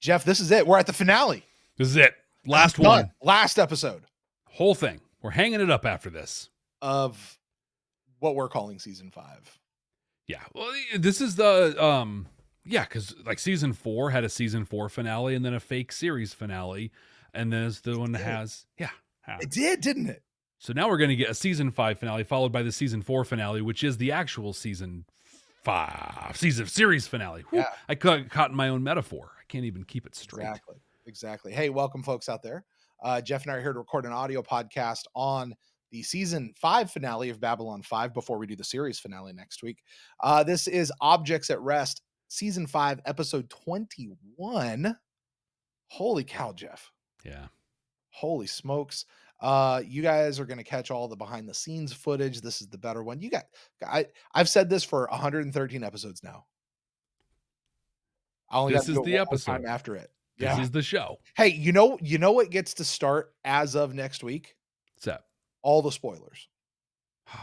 Jeff, this is it. We're at the finale. This is it. Last one. Last episode. Whole thing. We're hanging it up after this. Of what we're calling season 5. Yeah. Well, this is the, because like season 4 had a season 4 finale and then a fake series finale. And then it's the one that has, It did, didn't it? So now we're going to get a season 5 finale followed by the season 4 finale, which is the actual season series finale. Whew, Yeah. I caught in my own metaphor. I can't even keep it straight. Exactly. Hey, welcome folks out there. Jeff and I are here to record an audio podcast on the season 5 finale of Babylon 5 before we do the series finale next week. This is Objects at Rest, season 5, episode 21. Holy cow, Jeff. Yeah. Holy smokes. You guys are going to catch all the behind the scenes footage. This is the better one. I've said this for 113 episodes now. This is the episode time after it. This is the show. Hey, you know what gets to start as of next week? What's that? All the spoilers.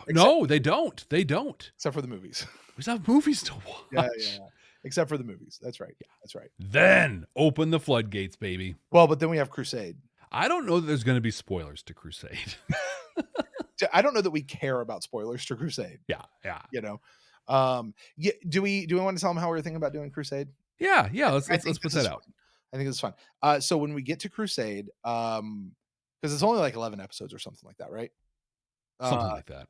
No, they don't. They don't. Except for the movies. We still have movies to watch. Yeah. Except for the movies. That's right. Yeah, that's right. Then open the floodgates, baby. Well, but then we have Crusade. I don't know that there's going to be spoilers to Crusade. I don't know that we care about spoilers to Crusade. Yeah. You know, do we want to tell them how we're thinking about doing Crusade? Yeah. Let's put that out. I think it's fun. So when we get to Crusade, because it's only like 11 episodes or something like that, right? Something like that.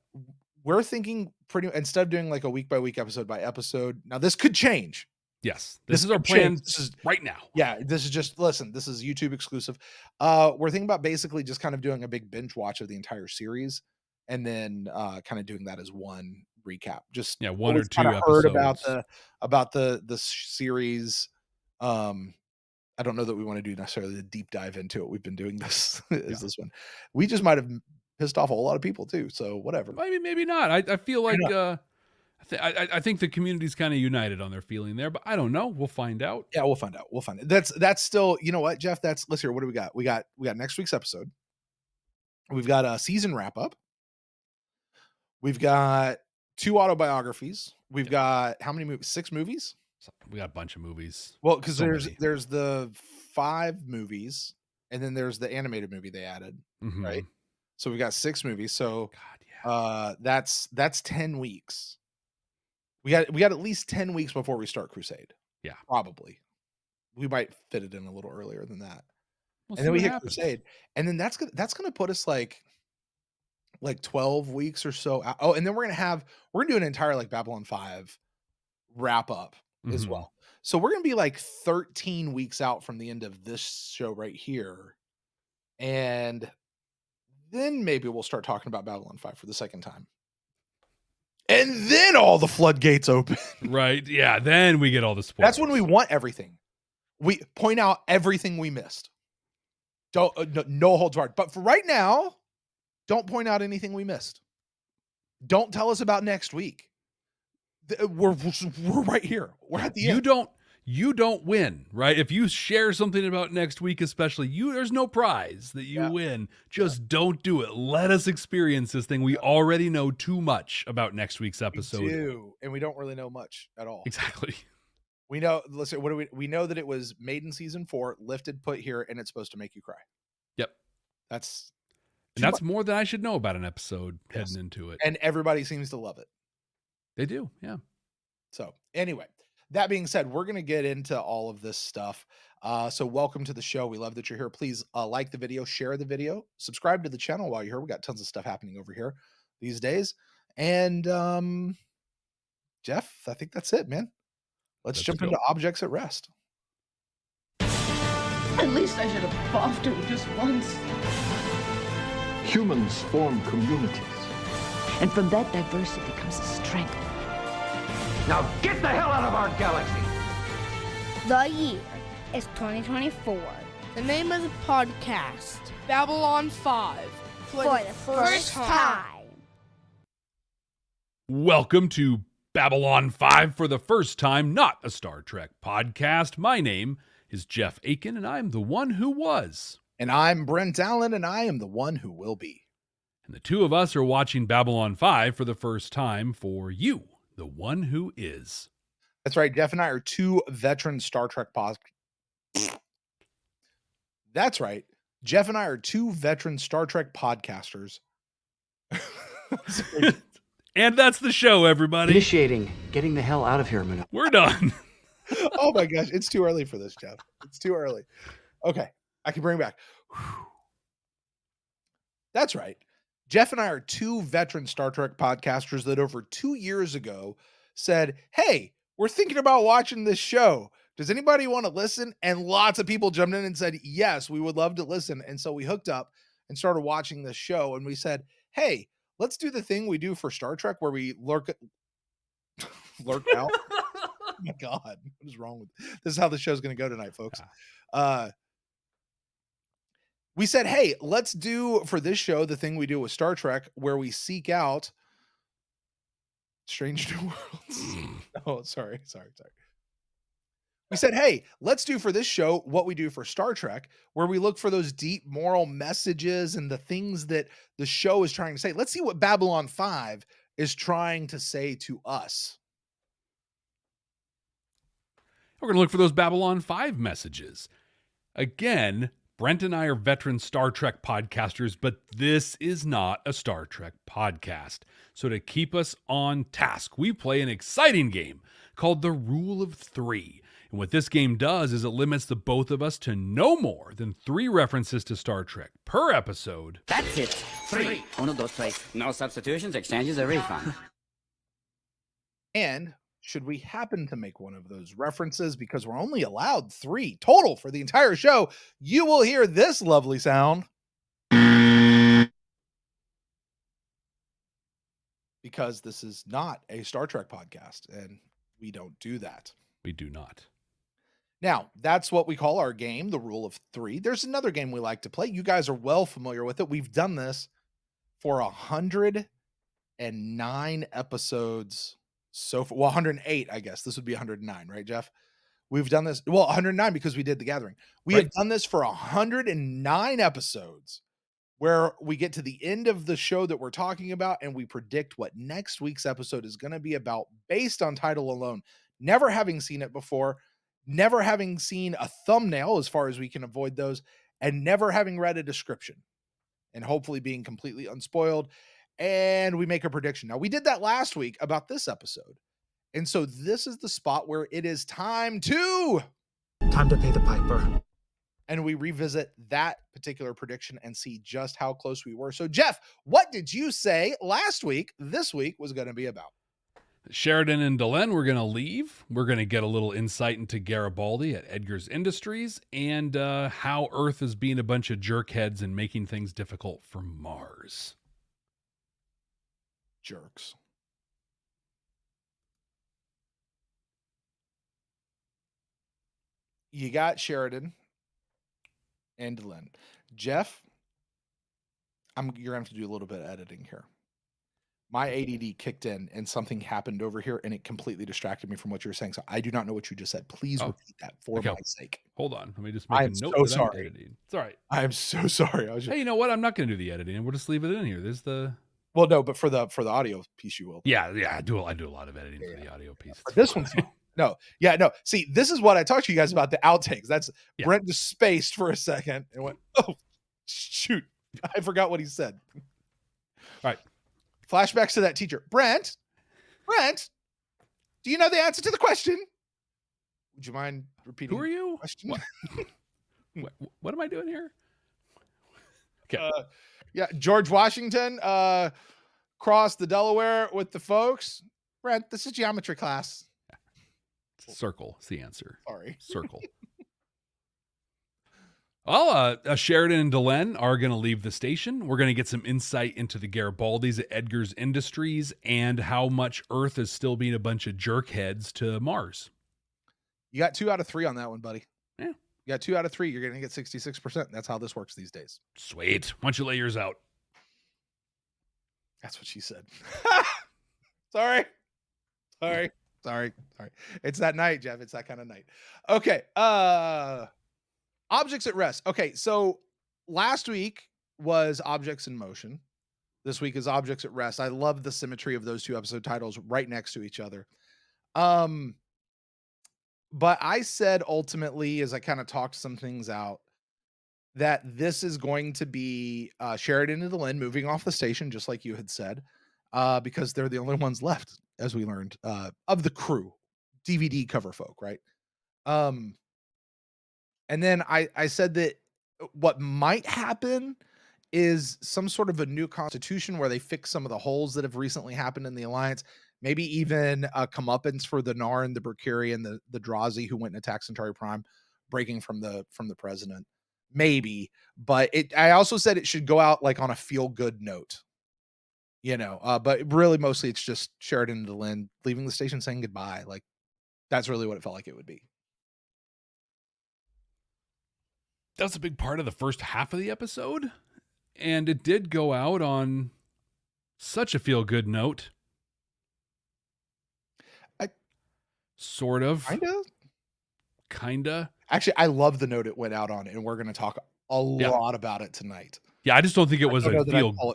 We're thinking instead of doing like a week by week, episode by episode. Now this could change. Yes, this is our plan. This is right now. Yeah, this is just this is YouTube exclusive. We're thinking about basically just kind of doing a big binge watch of the entire series, and then kind of doing that as one recap. Just one or two episodes. Heard about the series. I don't know that we want to do necessarily the deep dive into it. We've been doing this this one. We just might have pissed off a whole lot of people too. So whatever. Maybe not. I feel like I think the community's kind of united on their feeling there, but I don't know. We'll find out. Yeah, we'll find out. That's still, you know what, Jeff? Let's hear. What do we got? We got next week's episode. We've got a season wrap up. We've got 2 autobiographies. We've got how many movies? 6 movies. We got a bunch of movies. Well, because there's the 5 movies, and then there's the animated movie they added, right? So we got 6 movies. So that's 10 weeks. We got at least 10 weeks before we start Crusade. Yeah, probably. We might fit it in a little earlier than that. And then we hit Crusade, and then that's gonna put us like 12 weeks or so. Oh, and then we're gonna do an entire like Babylon 5 wrap up as well. So we're gonna be like 13 weeks out from the end of this show right here, and then maybe we'll start talking about Babylon 5 for the second time. And then all the floodgates open. Right. Yeah. Then we get all the spoilers. That's when we want everything. We point out everything we missed. Don't no holds barred. But for right now, don't point out anything we missed. Don't tell us about next week. We're right here. We're at the end. You don't win, right? If you share something about next week, especially there's no prize that you win. Just don't do it. Let us experience this thing. We already know too much about next week's episode. We do, and we don't really know much at all. Exactly. We know. Listen, what do we know that it was made in season 4, lifted, put here, and it's supposed to make you cry. Yep. That's more than I should know about an episode heading into it. And everybody seems to love it. They do, yeah. So anyway. That being said, we're going to get into all of this stuff. So welcome to the show. We love that you're here. Please like the video, share the video, subscribe to the channel while you're here. We got tons of stuff happening over here these days. And Jeff, I think that's it, man. Let's jump into Objects at Rest. At least I should have buffed him just once. Humans form communities. And from that diversity comes a strength. Now get the hell out of our galaxy! The year is 2024. The name of the podcast, Babylon 5. For the first time. Welcome to Babylon 5 for the first time, not a Star Trek podcast. My name is Jeff Akin, and I'm the one who was. And I'm Brent Allen, and I am the one who will be. And the two of us are watching Babylon 5 for the first time for you. The one who is. That's right. Jeff and I are 2 veteran Star Trek That's right. Jeff and I are two veteran Star Trek podcasters. And that's the show, everybody. Initiating getting the hell out of here, Minot. We're done. Oh my gosh, it's too early for this, Jeff. It's too early. Okay, I can bring back. That's right. Jeff and I are two veteran Star Trek podcasters that over 2 years ago said, hey, we're thinking about watching this show. Does anybody want to listen? And lots of people jumped in and said, yes, we would love to listen. And so we hooked up and started watching this show. And we said, hey, let's do the thing we do for Star Trek where we lurk out. Oh my God, what is wrong with this? Is how the show's going to go tonight, folks. We said, hey, let's do for this show the thing we do with Star Trek where we seek out strange new worlds. Oh, sorry. We said, hey, let's do for this show what we do for Star Trek, where we look for those deep moral messages and the things that the show is trying to say. Let's see what Babylon 5 is trying to say to us. We're going to look for those Babylon 5 messages. Again, Brent and I are veteran Star Trek podcasters, but this is not a Star Trek podcast. So to keep us on task, we play an exciting game called the Rule of Three. And what this game does is it limits the both of us to no more than 3 references to Star Trek per episode. That's it. 3. 1, 2, 3. No substitutions, exchanges, or refund. And should we happen to make one of those references, because we're only allowed 3 total for the entire show, you will hear this lovely sound. Because this is not a Star Trek podcast, and we don't do that. We do not. Now, that's what we call our game, the Rule of Three. There's another game we like to play. You guys are well familiar with it. We've done this for 109 episodes so far. Well, 108, I guess. This would be 109, right, Jeff? We've done this. Well, 109 because we did the gathering. We have done this for 109 episodes where we get to the end of the show that we're talking about and we predict what next week's episode is going to be about based on title alone. Never having seen it before, never having seen a thumbnail as far as we can avoid those, and never having read a description, and hopefully being completely unspoiled. And we make a prediction. Now, we did that last week about this episode. And so this is the spot where it is time to pay the piper. And we revisit that particular prediction and see just how close we were. So, Jeff, what did you say last week this week was going to be about? Sheridan and Delenn, we're going to leave. We're going to get a little insight into Garibaldi at Edgar's Industries and how Earth is being a bunch of jerkheads and making things difficult for Mars. Jerks. You got Sheridan and Delenn. Jeff, you're going to have to do a little bit of editing here. My ADD kicked in and something happened over here and it completely distracted me from what you were saying. So I do not know what you just said. Please repeat that for my sake. Hold on. Let me just make a note. I'm so sorry. Editing. It's all right. I'm so sorry. Hey, you know what? I'm not going to do the editing. We'll just leave it in here. There's the... Well, no, but for the audio piece, you will. Yeah. I do a lot of editing for the audio piece. This one's no. See, this is what I talked to you guys about, the outtakes. That's Brent just spaced for a second and went, oh, shoot. I forgot what he said. All right. Flashbacks to that teacher. Brent, do you know the answer to the question? Would you mind repeating? Who are you? The question? What am I doing here? Okay. George Washington crossed the Delaware with the folks. Brent, this is geometry class. Circle is the answer. Sorry. Circle. Well, Sheridan and Delenn are going to leave the station. We're going to get some insight into the Garibaldis at Edgar's Industries and how much Earth is still being a bunch of jerkheads to Mars. You got 2 out of 3 on that one, buddy. Yeah. You got 2 out of 3. You're going to get 66%. That's how this works these days. Sweet. Why don't you lay yours out? That's what she said. Sorry. It's that night, Jeff. It's that kind of night. Okay. Objects at rest. Okay, so last week was Objects in Motion. This week is Objects at Rest. I love the symmetry of those 2 episode titles right next to each other. But I said ultimately, as I kind of talked some things out, that this is going to be Sheridan and Delenn moving off the station, just like you had said, because they're the only ones left, as we learned, of the crew, DVD cover folk, right? Um, and then I said that what might happen is some sort of a new constitution where they fix some of the holes that have recently happened in the alliance. Maybe even a comeuppance for the Narn, the Berkiri, and the Drazi who went and attacked Centauri Prime, breaking from the president. Maybe, but I also said it should go out like on a feel good note, but really mostly it's just Sheridan and Delenn leaving the station saying goodbye. Like that's really what it felt like it would be. That's a big part of the first half of the episode. And it did go out on such a feel good note. Sort of. Kinda. Actually, I love the note it went out on, and we're going to talk a lot about it tonight. Yeah, I just don't think it was a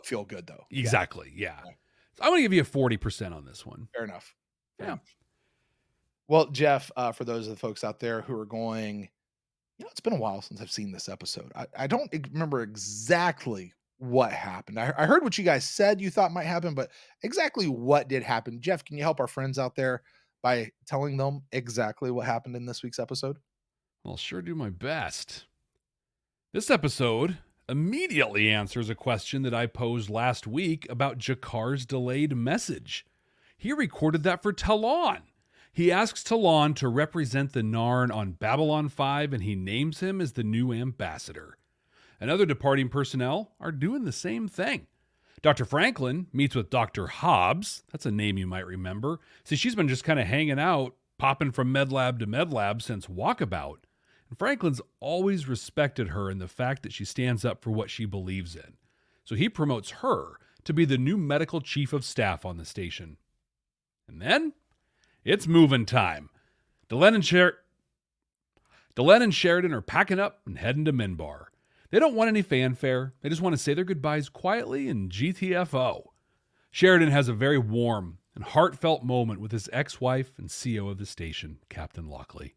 feel good though. Exactly. Yeah. So I'm going to give you a 40% on this one. Fair enough. Yeah. Well, Jeff, for those of the folks out there who are going, it's been a while since I've seen this episode. I don't remember exactly what happened. I heard what you guys said you thought might happen, but exactly what did happen? Jeff, can you help our friends out there by telling them exactly what happened in this week's episode? I'll sure do my best. This episode immediately answers a question that I posed last week about Jakar's delayed message. He recorded that for Talon. He asks Talon to represent the Narn on Babylon 5, and he names him as the new ambassador. And other departing personnel are doing the same thing. Dr. Franklin meets with Dr. Hobbs. That's a name you might remember. See, she's been just kind of hanging out, popping from medlab to medlab since Walkabout. And Franklin's always respected her and the fact that she stands up for what she believes in. So he promotes her to be the new medical chief of staff on the station. And then it's moving time. Delenn and Sheridan are packing up and heading to Minbar. They don't want any fanfare. They just want to say their goodbyes quietly and GTFO. Sheridan has a very warm and heartfelt moment with his ex-wife and CO of the station, Captain Lockley.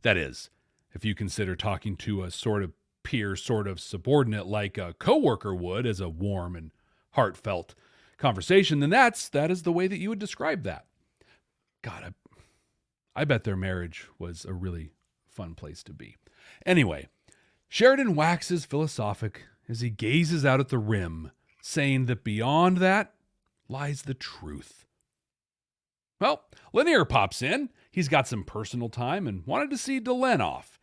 That is, if you consider talking to a sort of peer, sort of subordinate like a coworker would as a warm and heartfelt conversation, then that is the way that you would describe that. God, I bet their marriage was a really fun place to be. Anyway, Sheridan waxes philosophic as he gazes out at the rim, saying that beyond that lies the truth. Well, Lennier pops in. He's got some personal time and wanted to see Delenn off.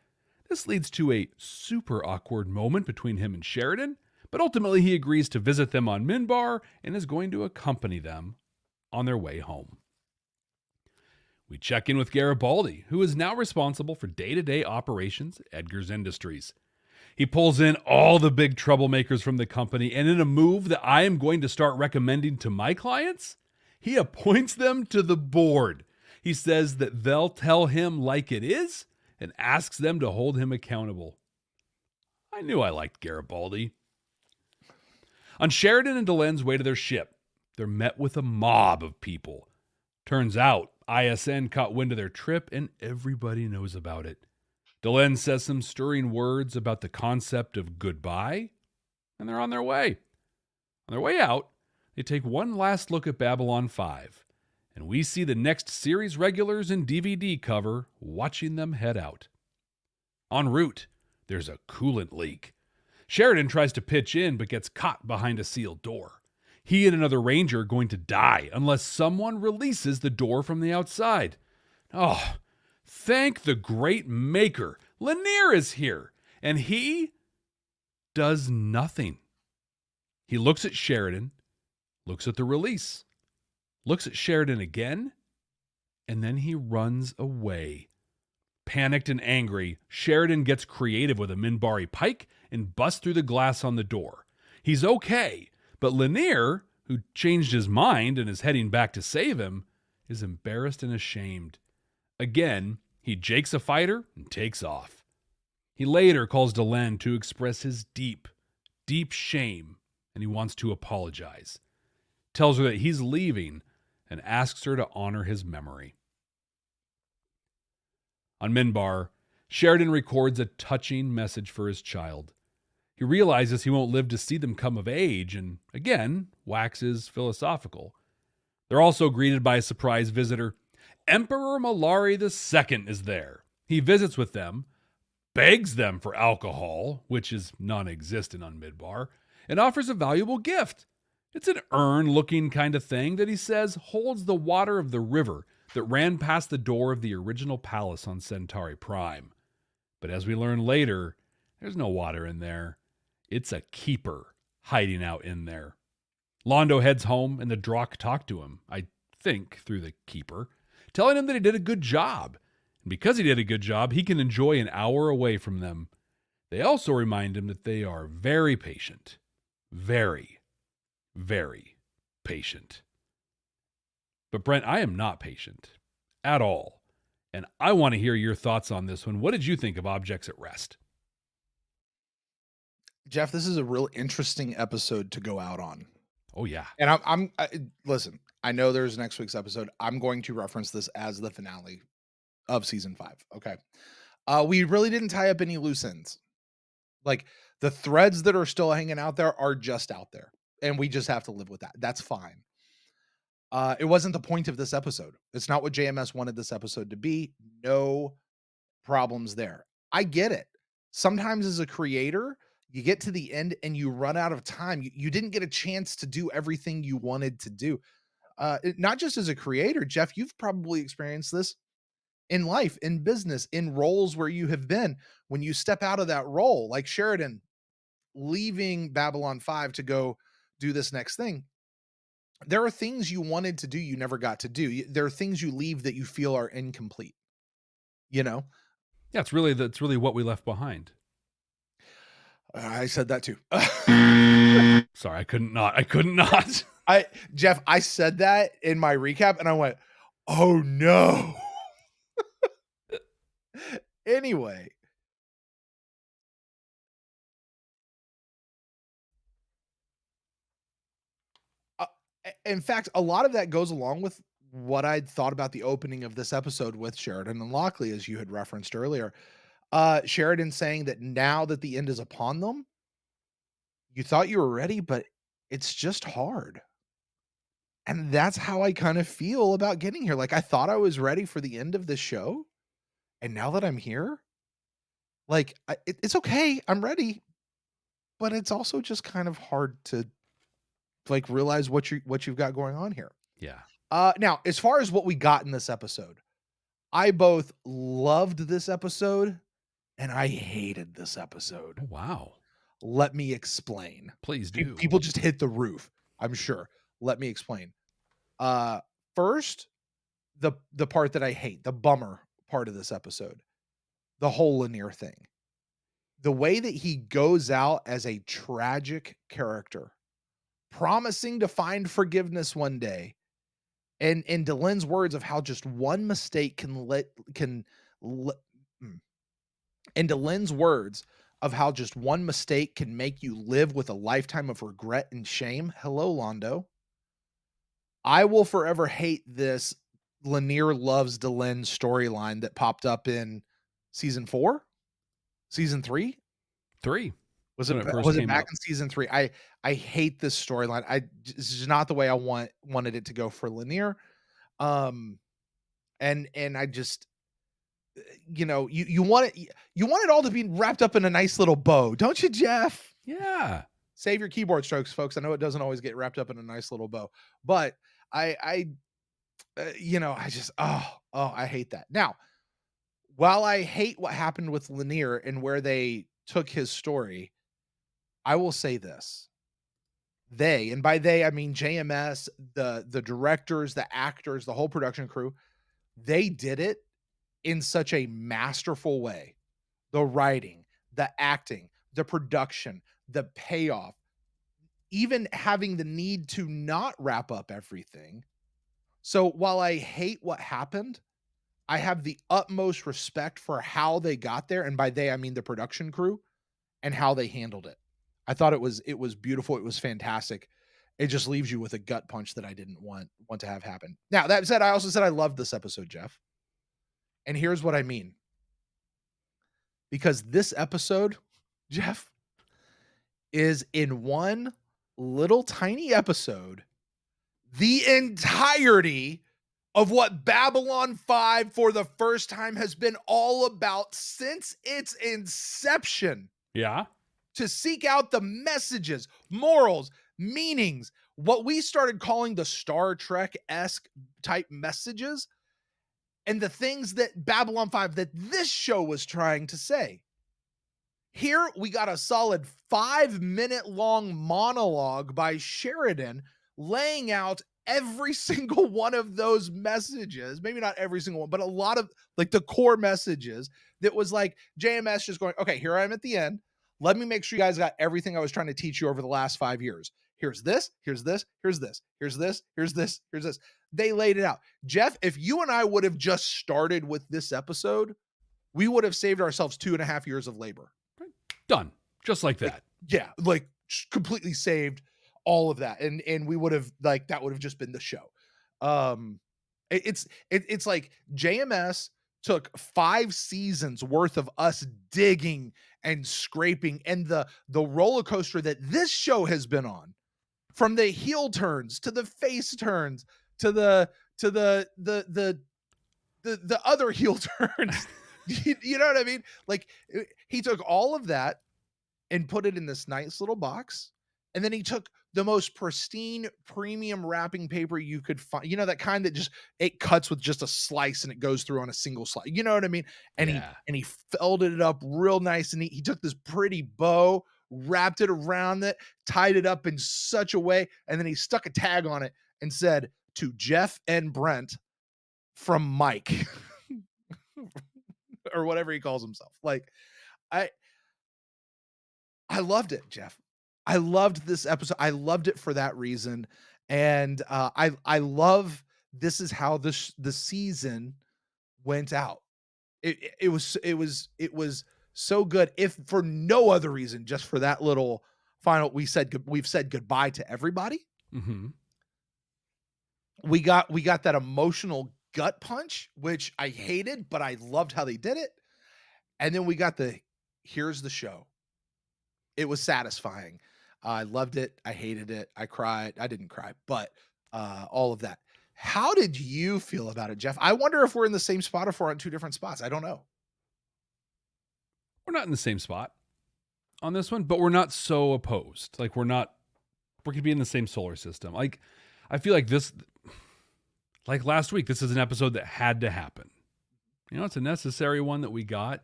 This leads to a super awkward moment between him and Sheridan, but ultimately he agrees to visit them on Minbar and is going to accompany them on their way home. We check in with Garibaldi, who is now responsible for day-to-day operations at Edgar's Industries. He pulls in all the big troublemakers from the company, and in a move that I am going to start recommending to my clients, he appoints them to the board. He says that they'll tell him like it is and asks them to hold him accountable. I knew I liked Garibaldi. On Sheridan and Delenn's way to their ship, they're met with a mob of people. Turns out, ISN caught wind of their trip, and everybody knows about it. Delenn says some stirring words about the concept of goodbye, and they're on their way. On their way out, they take one last look at Babylon 5, and we see the next series regulars and DVD cover watching them head out. En route, there's a coolant leak. Sheridan tries to pitch in, but gets caught behind a sealed door. He and another ranger are going to die unless someone releases the door from the outside. Oh, thank the great maker. Lennier is here, and he does nothing. He looks at Sheridan, looks at the release, looks at Sheridan again, and then he runs away. Panicked and angry, Sheridan gets creative with a Minbari pike and busts through the glass on the door. He's okay, but Lennier, who changed his mind and is heading back to save him, is embarrassed and ashamed. Again, he jakes a fighter and takes off. He later calls Delenn to express his deep, deep shame, and he wants to apologize. Tells her that he's leaving and asks her to honor his memory. On Minbar, Sheridan records a touching message for his child. He realizes he won't live to see them come of age and, again, waxes philosophical. They're also greeted by a surprise visitor. Emperor Maurer II is there. He visits with them, begs them for alcohol, which is non-existent on Midbar, and offers a valuable gift. It's an urn-looking kind of thing that he says holds the water of the river that ran past the door of the original palace on Centauri Prime. But as we learn later, there's no water in there. It's a keeper hiding out in there. Londo heads home, and the Drock talk to him, I think through the keeper, telling him that he did a good job. And because he did a good job, he can enjoy an hour away from them. They also remind him that they are very patient. Very, very patient. But Brent, I am not patient at all. And I want to hear your thoughts on this one. What did you think of Objects at Rest? Jeff, this is a real interesting episode to go out on. Oh, yeah. And listen, I know there's next week's episode. I'm going to reference this as the finale of season 5. Okay. We really didn't tie up any loose ends. Like, the threads that are still hanging out there are just out there, and we just have to live with that. That's fine. It wasn't the point of this episode. It's not what JMS wanted this episode to be. No problems there. I get it. Sometimes as a creator, you get to the end and you run out of time. You didn't get a chance to do everything you wanted to do. Not just as a creator, Jeff, you've probably experienced this in life, in business, in roles where you have been. When you step out of that role, like Sheridan leaving Babylon 5 to go do this next thing, there are things you wanted to do you never got to do. There are things you leave that you feel are incomplete. You know? Yeah, that's really what we left behind. I said that too. Sorry, I couldn't not. Jeff, I said that in my recap and I went, oh no. Anyway. In fact, a lot of that goes along with what I'd thought about the opening of this episode with Sheridan and Lockley, as you had referenced earlier. Sheridan saying that now that the end is upon them, you thought you were ready, but it's just hard. And that's how I kind of feel about getting here. Like, I thought I was ready for the end of this show. And now that I'm here, like, it's okay. I'm ready. But it's also just kind of hard to, like, realize what you've got going on here. Yeah. Now, as far as what we got in this episode, I both loved this episode and I hated this episode. Oh, wow. Let me explain. Please do. People just hit the roof, I'm sure. Let me explain. First, the part that I hate, the bummer part of this episode, the whole Lennier thing. The way that he goes out as a tragic character, promising to find forgiveness one day, and in Delenn's words of how just one mistake in Delenn's words of how just one mistake can make you live with a lifetime of regret and shame. Hello, Londo. I will forever hate this Lennier loves Delenn storyline that popped up in season 4, season 3. Was it back in season 3? I hate this storyline. This is not the way I wanted it to go for Lennier. And I just, you know, you want it all to be wrapped up in a nice little bow, don't you, Jeff? Yeah. Save your keyboard strokes, folks. I know it doesn't always get wrapped up in a nice little bow, but I just, I hate that. Now, while I hate what happened with Lennier and where they took his story, I will say this. They, and by they, I mean JMS, the directors, the actors, the whole production crew, they did it in such a masterful way. The writing, the acting, the production, the payoff, even having the need to not wrap up everything. So while I hate what happened, I have the utmost respect for how they got there. And by they, I mean the production crew and how they handled it. I thought it was beautiful. It was fantastic. It just leaves you with a gut punch that I didn't want to have happen. Now, that said, I also said I loved this episode, Jeff. And here's what I mean. Because this episode, Jeff, is in one little tiny episode, the entirety of what Babylon 5 for the first time has been all about since its inception. Yeah. To seek out the messages, morals, meanings, what we started calling the Star Trek-esque type messages, and the things that Babylon 5, that this show was trying to say. Here, we got a solid 5-minute long monologue by Sheridan laying out every single one of those messages. Maybe not every single one, but a lot of like the core messages that was like JMS just going, okay, here I am at the end. Let me make sure you guys got everything I was trying to teach you over the last 5 years. Here's this, here's this, here's this, here's this, here's this, here's this. They laid it out. Jeff, if you and I would have just started with this episode, we would have saved ourselves 2.5 years of labor. Done. Just like that. Like, yeah, like completely saved all of that. And we would have, like, that would have just been the show. It's like JMS took 5 seasons worth of us digging and scraping, and the roller coaster that this show has been on, from the heel turns to the face turns to the other heel turns. You know what I mean? Like, he took all of that and put it in this nice little box. And then he took the most pristine premium wrapping paper you could find, you know, that kind that just, it cuts with just a slice and it goes through on a single slice. You know what I mean? And he folded it up real nice. And he took this pretty bow, wrapped it around it, tied it up in such a way. And then he stuck a tag on it and said, to Jeff and Brent from Mike or whatever he calls himself. Like, I loved it, Jeff. I loved this episode. I loved it for that reason. And I love, this is how the season went out. It was so good. If for no other reason, just for that little final, we've said goodbye to everybody. Mm-hmm. We got that emotional gut punch, which I hated, but I loved how they did it. And then we got here's the show. It was satisfying. I loved it. I hated it. I cried. I didn't cry, but all of that. How did you feel about it, Jeff? I wonder if we're in the same spot or if we're on 2 different spots. I don't know. We're not in the same spot on this one, but we're not so opposed. Like, we're going to be in the same solar system. Like, I feel like this, like last week, this is an episode that had to happen. You know, it's a necessary one that we got.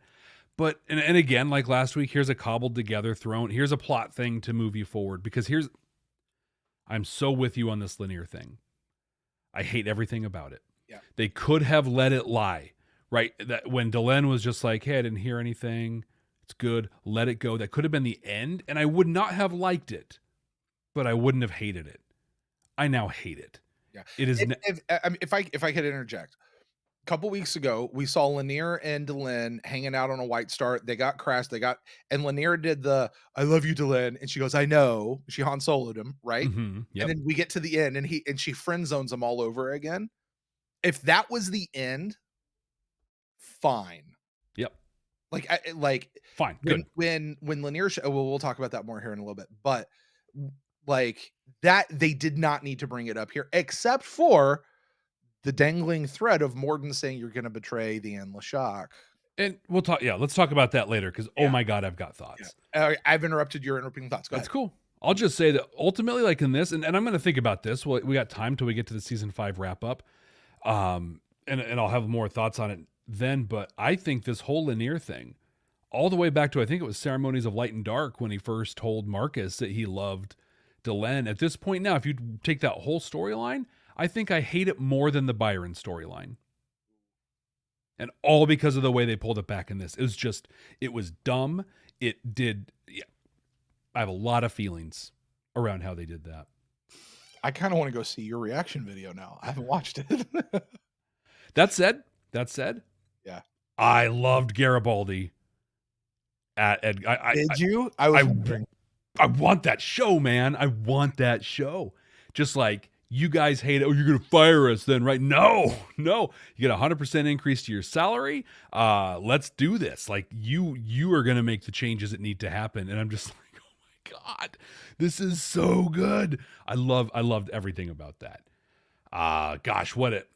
But, and again, like last week, here's a cobbled together here's a plot thing to move you forward, because I'm so with you on this Lennier thing. I hate everything about it. Yeah. They could have let it lie, right? That when Delenn was just like, hey, I didn't hear anything. It's good. Let it go. That could have been the end. And I would not have liked it, but I wouldn't have hated it. I now hate it. Yeah. It is. If I could interject. A couple weeks ago, we saw Lennier and Delenn hanging out on a White Star. They got crashed. And Lennier did the "I love you, Delenn," and she goes, "I know." She Han Solo'd him, right? Mm-hmm. Yep. And then we get to the end, and she friend zones him all over again. If that was the end, fine. Yep. Fine. Good. When Lennier, we'll talk about that more here in a little bit, but like that, they did not need to bring it up here, except for the dangling thread of Morden saying you're going to betray the Endless Shock. And we'll talk. Yeah, let's talk about that later, because oh my God, I've got thoughts. Yeah. I've interrupted your interrupting thoughts. Go ahead. That's cool. I'll just say that ultimately, like in this, and I'm going to think about this. Well, we got time till we get to the season 5 wrap up. And I'll have more thoughts on it then. But I think this whole Lennier thing, all the way back to, I think it was Ceremonies of Light and Dark, when he first told Marcus that he loved Delenn. At this point now, if you take that whole storyline, I think I hate it more than the Byron storyline. And all because of the way they pulled it back in this. It was dumb. I have a lot of feelings around how they did that. I kind of want to go see your reaction video now. I haven't watched it. That said, yeah, I loved Garibaldi. Did you? I want that show, man. I want that show. Just like, you guys hate it. Oh, you're going to fire us then, right? No. You get 100% increase to your salary. Let's do this. Like, you are going to make the changes that need to happen. And I'm just like, oh my God, this is so good. I loved everything about that. Gosh, what it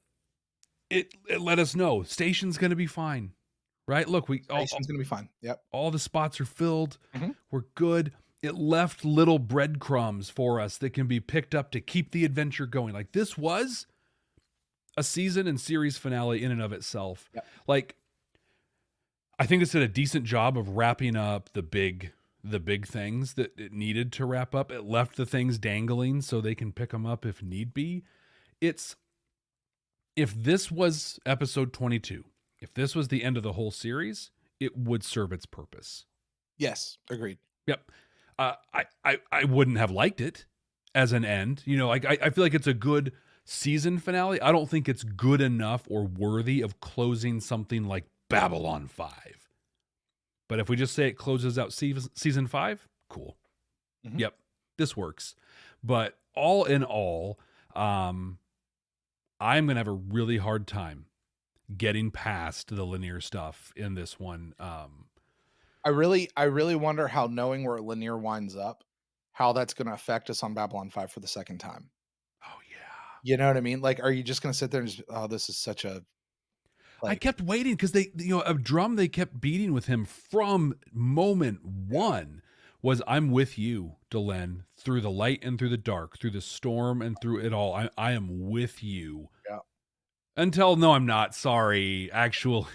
let us know station's going to be fine, right? Look, Station's going to be fine. Yep. All the spots are filled. Mm-hmm. We're good. It left little breadcrumbs for us that can be picked up to keep the adventure going. Like, this was a season and series finale in and of itself. Yep. Like, I think this did a decent job of wrapping up the big things that it needed to wrap up. It left the things dangling so they can pick them up if need be. If this was episode 22, if this was the end of the whole series, it would serve its purpose. Yes, agreed. Yep. I wouldn't have liked it as an end. You know, like I feel like it's a good season finale. I don't think it's good enough or worthy of closing something like Babylon 5. But if we just say it closes out season 5, cool. Mm-hmm. Yep, this works. But all in all, I'm going to have a really hard time getting past the Lennier stuff in this one. I really wonder how, knowing where Lennier winds up, how that's going to affect us on Babylon 5 for the second time. Oh yeah. You know what I mean? Like, are you just going to sit there and just, oh, this is such a, like, I kept waiting because they, a drum they kept beating with him from moment one was, I'm with you, Delenn, through the light and through the dark, through the storm and through it all. I am with you. Yeah. Until, no, I'm not. Sorry. Actually,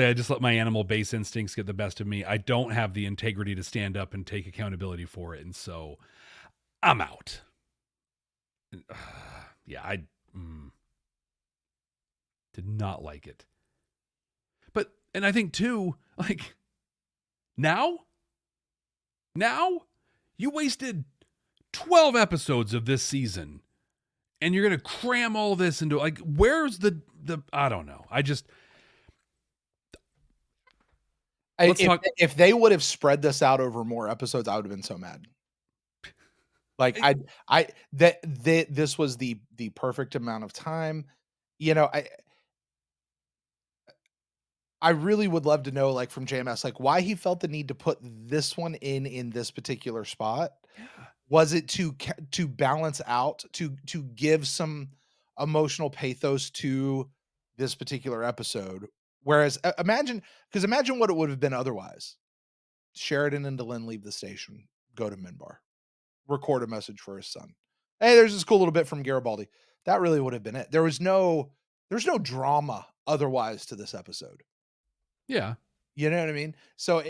I just let my animal base instincts get the best of me. I don't have the integrity to stand up and take accountability for it. And so I'm out. Yeah, I did not like it. And I think too, like, now you wasted 12 episodes of this season and you're going to cram all this into, like, where's the, I don't know. If they would have spread this out over more episodes, I would have been so mad. Like, this was the perfect amount of time. You know, I really would love to know, like, from JMS, like, why he felt the need to put this one in this particular spot. Yeah. Was it to balance out, to give some emotional pathos to this particular episode? Whereas imagine what it would have been otherwise. Sheridan and Delenn leave the station, go to Minbar, record a message for his son. Hey, there's this cool little bit from Garibaldi. That really would have been it. There's no drama otherwise to this episode. Yeah. You know what I mean? So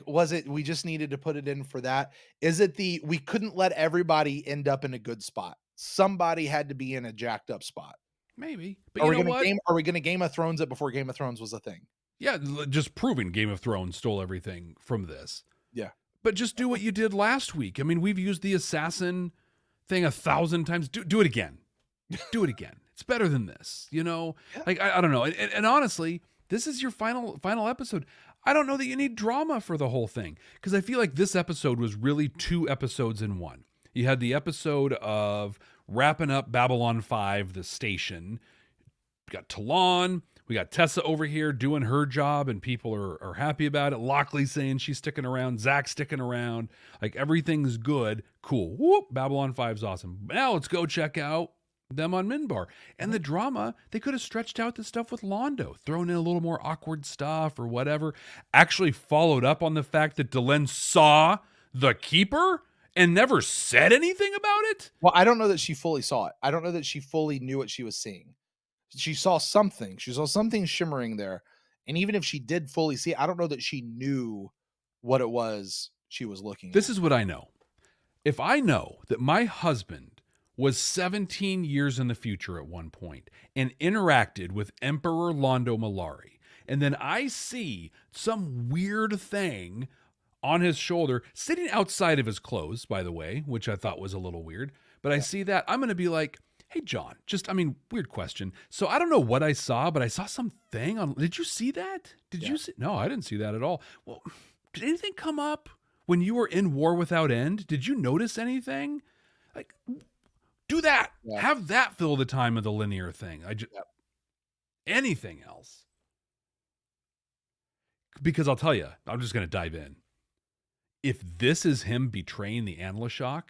was it, we just needed to put it in for that? Is it we couldn't let everybody end up in a good spot. Somebody had to be in a jacked up spot. Maybe. But are we going to Game of Thrones it before Game of Thrones was a thing? Yeah, just proving Game of Thrones stole everything from this. Yeah. But just do what you did last week. I mean, we've used the assassin thing 1,000 times. Do it again. Do it again. It's better than this, you know? Yeah. Like, I don't know. And honestly, this is your final episode. I don't know that you need drama for the whole thing, because I feel like this episode was really 2 episodes in one. You had the episode of wrapping up Babylon 5, the station. We got Talon. We got Tessa over here doing her job, and people are happy about it. Lockley saying she's sticking around. Zach sticking around. Like, everything's good. Cool. Whoop. Babylon 5's awesome. Now let's go check out them on Minbar. And the drama, they could have stretched out the stuff with Londo, thrown in a little more awkward stuff or whatever. Actually followed up on the fact that Delenn saw the Keeper and never said anything about it. Well, I don't know that she fully saw it. I don't know that she fully knew what she was seeing. She saw something. She saw something shimmering there. And even if she did fully see it, I don't know that she knew what it was she was looking at. This is what I know. If I know that my husband was 17 years in the future at one point and interacted with Emperor Londo Mollari, and then I see some weird thing on his shoulder, sitting outside of his clothes, by the way, which I thought was a little weird, but I see that, I'm going to be like, hey, John, weird question. So I don't know what I saw, but I saw something on, did you see that? Did you see? No, I didn't see that at all. Well, did anything come up when you were in War Without End? Did you notice anything? Like, do that. Yeah. Have that fill the time of the Lennier thing. Anything else. Because I'll tell you, I'm just going to dive in. if this is him betraying the Analyshock,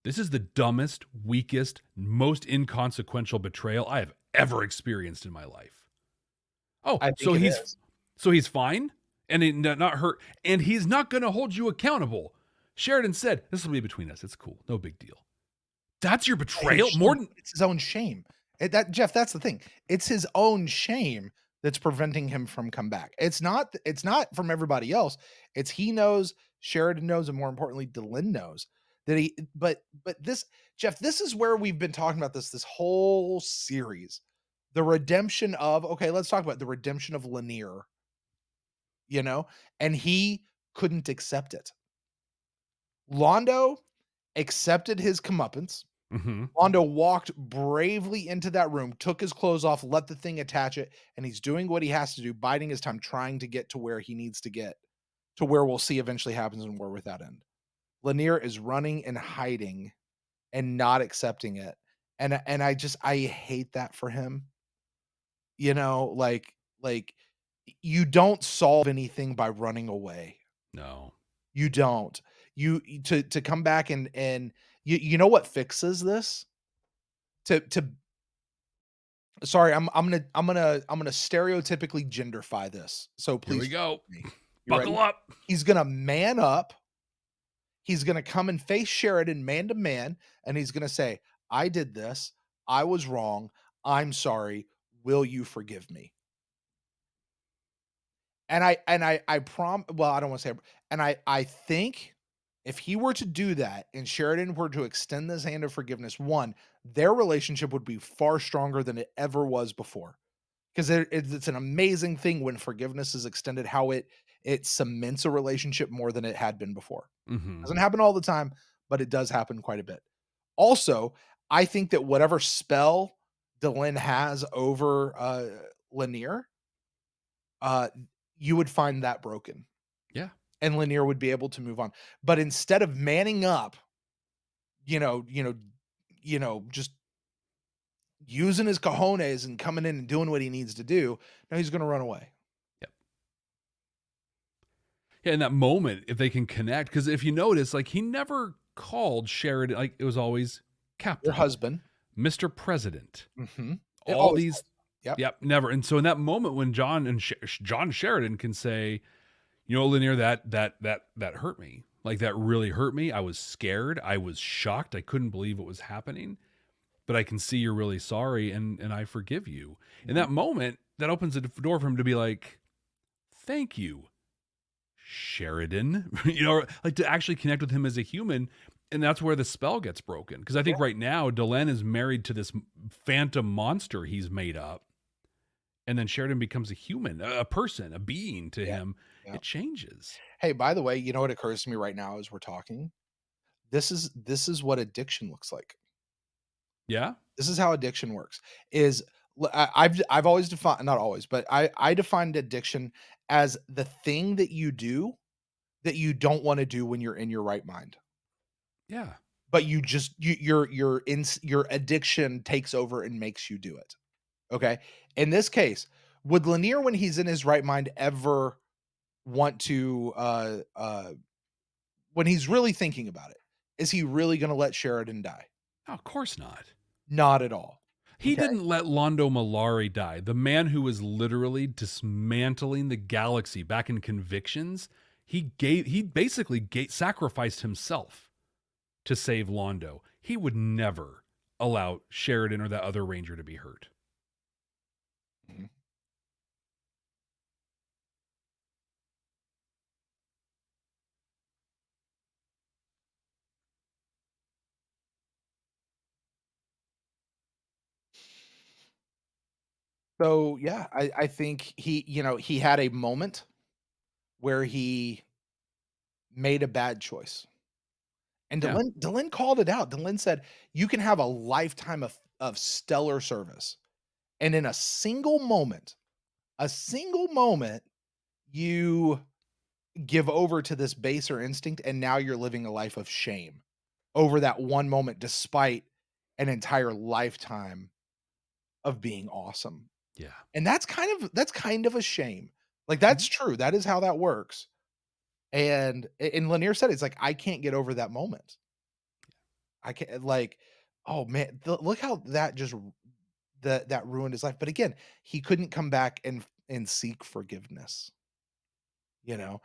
this is the dumbest, weakest, most inconsequential betrayal I have ever experienced in my life. Oh, I think so he's fine and he not hurt, and he's not going to hold you accountable. Sheridan said, "This will be between us. It's cool. No big deal." That's your betrayal. It's his own shame. Jeff, that's the thing. It's his own shame that's preventing him from come back. It's not from everybody else. It's he knows, Sheridan knows, and more importantly, Delenn knows that but this, Jeff, this is where we've been talking about this whole series. The redemption of, okay, let's talk about the redemption of Lennier, and he couldn't accept it. Londo accepted his comeuppance. Londo walked bravely into that room, took his clothes off, let the thing attach it, and he's doing what he has to do, biding his time, trying to get to where he needs to get, to where we'll see eventually happens in War Without End. Lennier is running and hiding and not accepting it. And I hate that for him. Like you don't solve anything by running away. No. You don't. You to come back and you know what fixes this? Sorry, I'm gonna stereotypically genderfy this. So please, here we go. Buckle ready? Up. He's gonna man up. He's gonna come and face Sheridan man to man, and he's gonna say, "I did this. I was wrong. I'm sorry. Will you forgive me?" And I well, I don't want to say, and I think if he were to do that and Sheridan were to extend this hand of forgiveness, one, their relationship would be far stronger than it ever was before. Because it's an amazing thing when forgiveness is extended, how it cements a relationship more than it had been before. Doesn't happen all the time, but it does happen quite a bit. Also, I think that whatever spell Delenn has over Lennier, you would find that broken. Yeah. And Lennier would be able to move on. But instead of manning up, just using his cojones and coming in and doing what he needs to do, now he's going to run away. Yep. Yeah, in that moment, if they can connect, because if you notice, like he never called Sheridan, like it was always Captain, your husband, Mr. President. All these, yep, never. And so in that moment when John and John Sheridan can say, Lennier, that hurt me. Like that really hurt me. I was scared. I was shocked. I couldn't believe what was happening. But I can see you're really sorry, and I forgive you. In that moment, that opens the door for him to be like, "Thank you, Sheridan." Like to actually connect with him as a human, and that's where the spell gets broken. Because I think right now Delenn is married to this phantom monster he's made up, and then Sheridan becomes a human, a person, a being to him. It changes. Hey, by the way, you know what occurs to me right now as we're talking? This is what addiction looks like. Yeah. This is how addiction works. I've always defined, not always, but I defined addiction as the thing that you do that you don't want to do when you're in your right mind. Yeah. But you just your addiction takes over and makes you do it. Okay? In this case, would Lennier, when he's in his right mind, ever want to when he's really thinking about it, is he really going to let Sheridan die? Oh, of course not. Not at all. He didn't let Londo Mollari die. The man who was literally dismantling the galaxy back in Convictions, he basically sacrificed himself to save Londo. He would never allow Sheridan or that other ranger to be hurt. So yeah, I think he had a moment where he made a bad choice. And Delenn called it out. Delenn said, you can have a lifetime of stellar service. And in a single moment, you give over to this baser instinct, and now you're living a life of shame over that one moment, despite an entire lifetime of being awesome. Yeah. And that's kind of a shame. Like, that's true. That is how that works. And Lennier said, it's like, I can't get over that moment. I can't like, oh man, look how that just that ruined his life. But again, he couldn't come back and seek forgiveness, you know.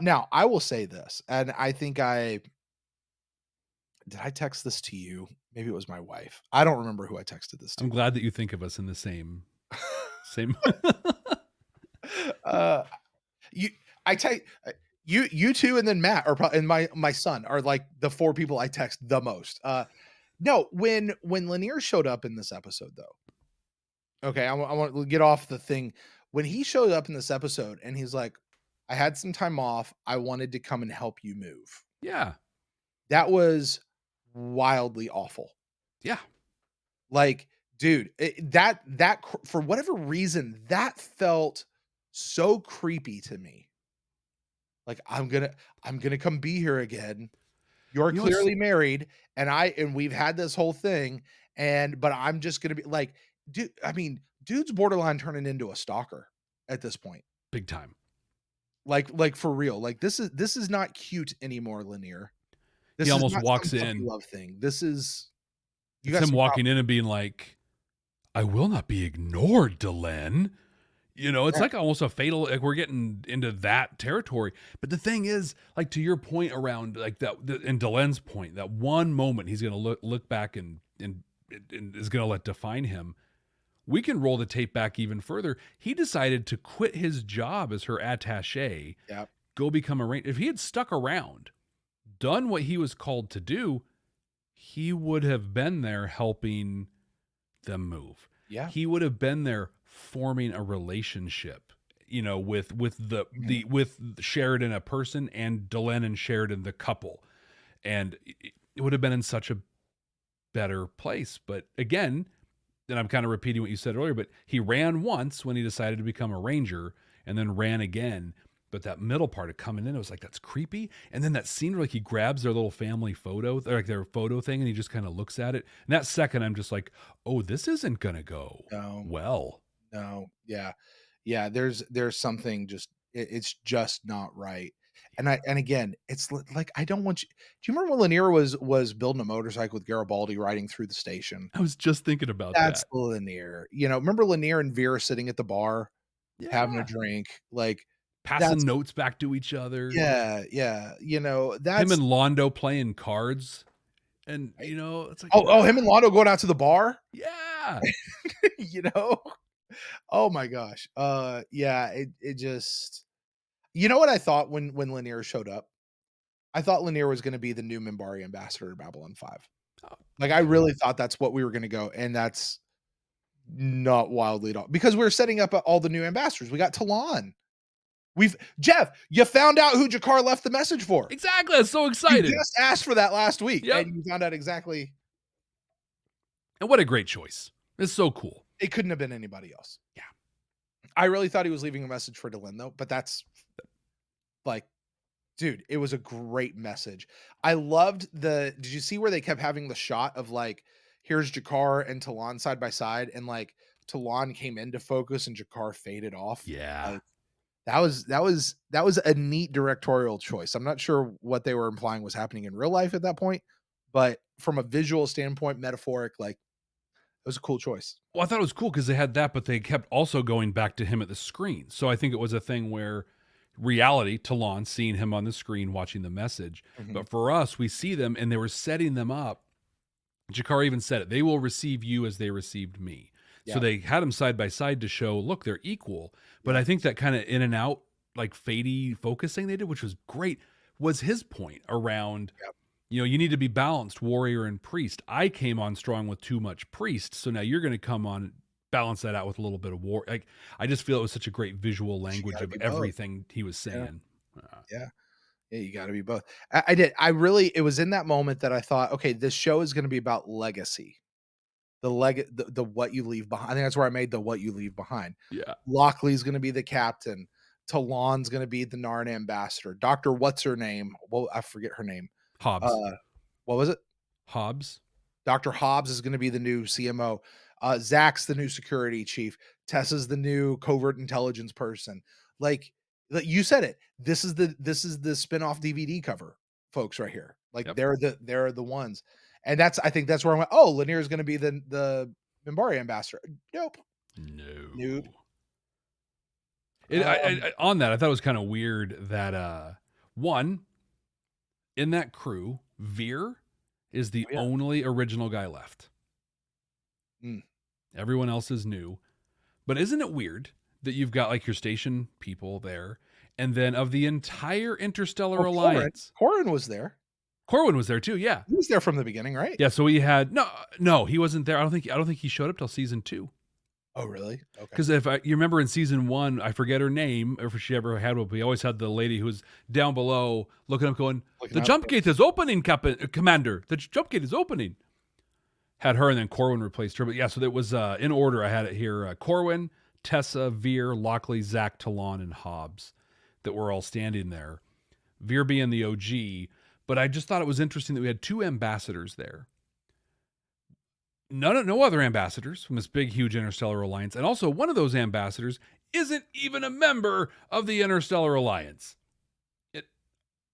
Now I will say this, and I think I text this to you? Maybe it was my wife. I don't remember who I texted this to. I'm glad that you think of us in the same. uh, you, I take you two, and then Matt, and my son are like the four people I text the most. No, when Lennier showed up in this episode, though. Okay, I want to get off the thing. When he showed up in this episode, and he's like, "I had some time off. I wanted to come and help you move." Yeah, that was wildly awful. Yeah. Like, dude, that for whatever reason, that felt so creepy to me. Like, I'm gonna come be here again. You're clearly married, and we've had this whole thing, but I'm just gonna be like, dude. I mean, dude's borderline turning into a stalker at this point. Big time. Like for real. Like this is not cute anymore, Lennier. This he is almost not walks some in. love thing. This is it's him walking in and being like, "I will not be ignored, Delenn." You know, it's like almost a fatal, like we're getting into that territory. But the thing is, like to your point around like that, and Delenn's point, that one moment he's going to look back and is going to let define him. We can roll the tape back even further. He decided to quit his job as her attaché, go become a ranger. If he had stuck around, done what he was called to do, he would have been there helping them move. Yeah. He would have been there forming a relationship, you know, with Sheridan, a person, and Delenn and Sheridan, the couple. And it would have been in such a better place. But again, and I'm kind of repeating what you said earlier, but he ran once when he decided to become a ranger and then ran again. But that middle part of coming in, it was like, that's creepy. And then that scene where like he grabs their little family photo, like their photo thing, and he just kind of looks at it. And that second, I'm just like, oh, this isn't going to go well. No. Yeah. Yeah. There's something just, it's just not right. And again, it's like, I don't want you. Do you remember when Lennier was building a motorcycle with Garibaldi riding through the station? I was just thinking about That's that. Lennier. You know, remember Lennier and Vera sitting at the bar, having a drink, like passing notes back to each other. Yeah. Yeah. You know, that's him and Londo playing cards. And you know, it's like, oh, him and Londo going out to the bar. Yeah. You know, oh my gosh. Yeah, it just, you know what I thought when Lennier showed up? I thought Lennier was going to be the new Minbari ambassador to Babylon 5. Like I really thought that's what we were going to go, and that's not wildly at all, because we're setting up all the new ambassadors. We got Talon. Jeff, you found out who G'Kar left the message for. Exactly. I'm so excited. You just asked for that last week, and you found out exactly. And what a great choice. It's so cool. It couldn't have been anybody else. Yeah. I really thought he was leaving a message for Delenn, though, but that's like, dude, it was a great message. I loved did you see where they kept having the shot of like, here's G'Kar and Talon side by side, and like Talon came into focus and G'Kar faded off? Yeah. Like, that was a neat directorial choice. I'm not sure what they were implying was happening in real life at that point, but from a visual standpoint, metaphoric, like, it was a cool choice. Well, I thought it was cool because they had that, but they kept also going back to him at the screen. So I think it was a thing where reality, Talon, seeing him on the screen, watching the message. Mm-hmm. But for us, we see them and they were setting them up. G'Kar even said it. They will receive you as they received me. Yeah. So they had them side by side to show, look, they're equal. But I think that kind of in and out, like fadey focusing they did, which was great, was his point around, you know, you need to be balanced, warrior and priest. I came on strong with too much priest. So now you're going to come on, balance that out with a little bit of war. Like, I just feel it was such a great visual language of everything he was saying. Yeah, you got to be both. I did. It was in that moment that I thought, okay, this show is going to be about legacy. The what you leave behind. I think that's where I made the what you leave behind. Yeah. Lockley's going to be the captain. Talon's going to be the Narn ambassador. Dr. What's her name? Well, I forget her name. Hobbs. What was it? Hobbs. Dr. Hobbs is going to be the new CMO. Zach's the new security chief. Tessa's the new covert intelligence person. Like, You said it. This is the spin-off DVD cover, folks, right here. Like they're the ones. And I think that's where I went, oh, Lennier is going to be the Minbari ambassador. Nope. No. On that, I thought it was kind of weird that one, in that crew, Veer is the only original guy left. Everyone else is new. But isn't it weird that you've got like your station people there, and then of the entire Interstellar Alliance, Corwin was there. Corwin was there too. Yeah, he was there from the beginning, right? Yeah. So we had no, he wasn't there. I don't think he showed up till season 2. Oh, really? Okay. Because you remember in season 1, I forget her name, or if she ever had one, but we always had the lady who was down below looking up, going, "The jump gate is opening, Commander. The jump gate is opening." Had her, and then Corwin replaced her. But yeah, so that was in order. I had it here: Corwin, Tessa, Veer, Lockley, Zach, Talon, and Hobbs, that were all standing there. Veer being the OG, but I just thought it was interesting that we had 2 ambassadors there. No other ambassadors from this big, huge Interstellar Alliance. And also, one of those ambassadors isn't even a member of the Interstellar Alliance. It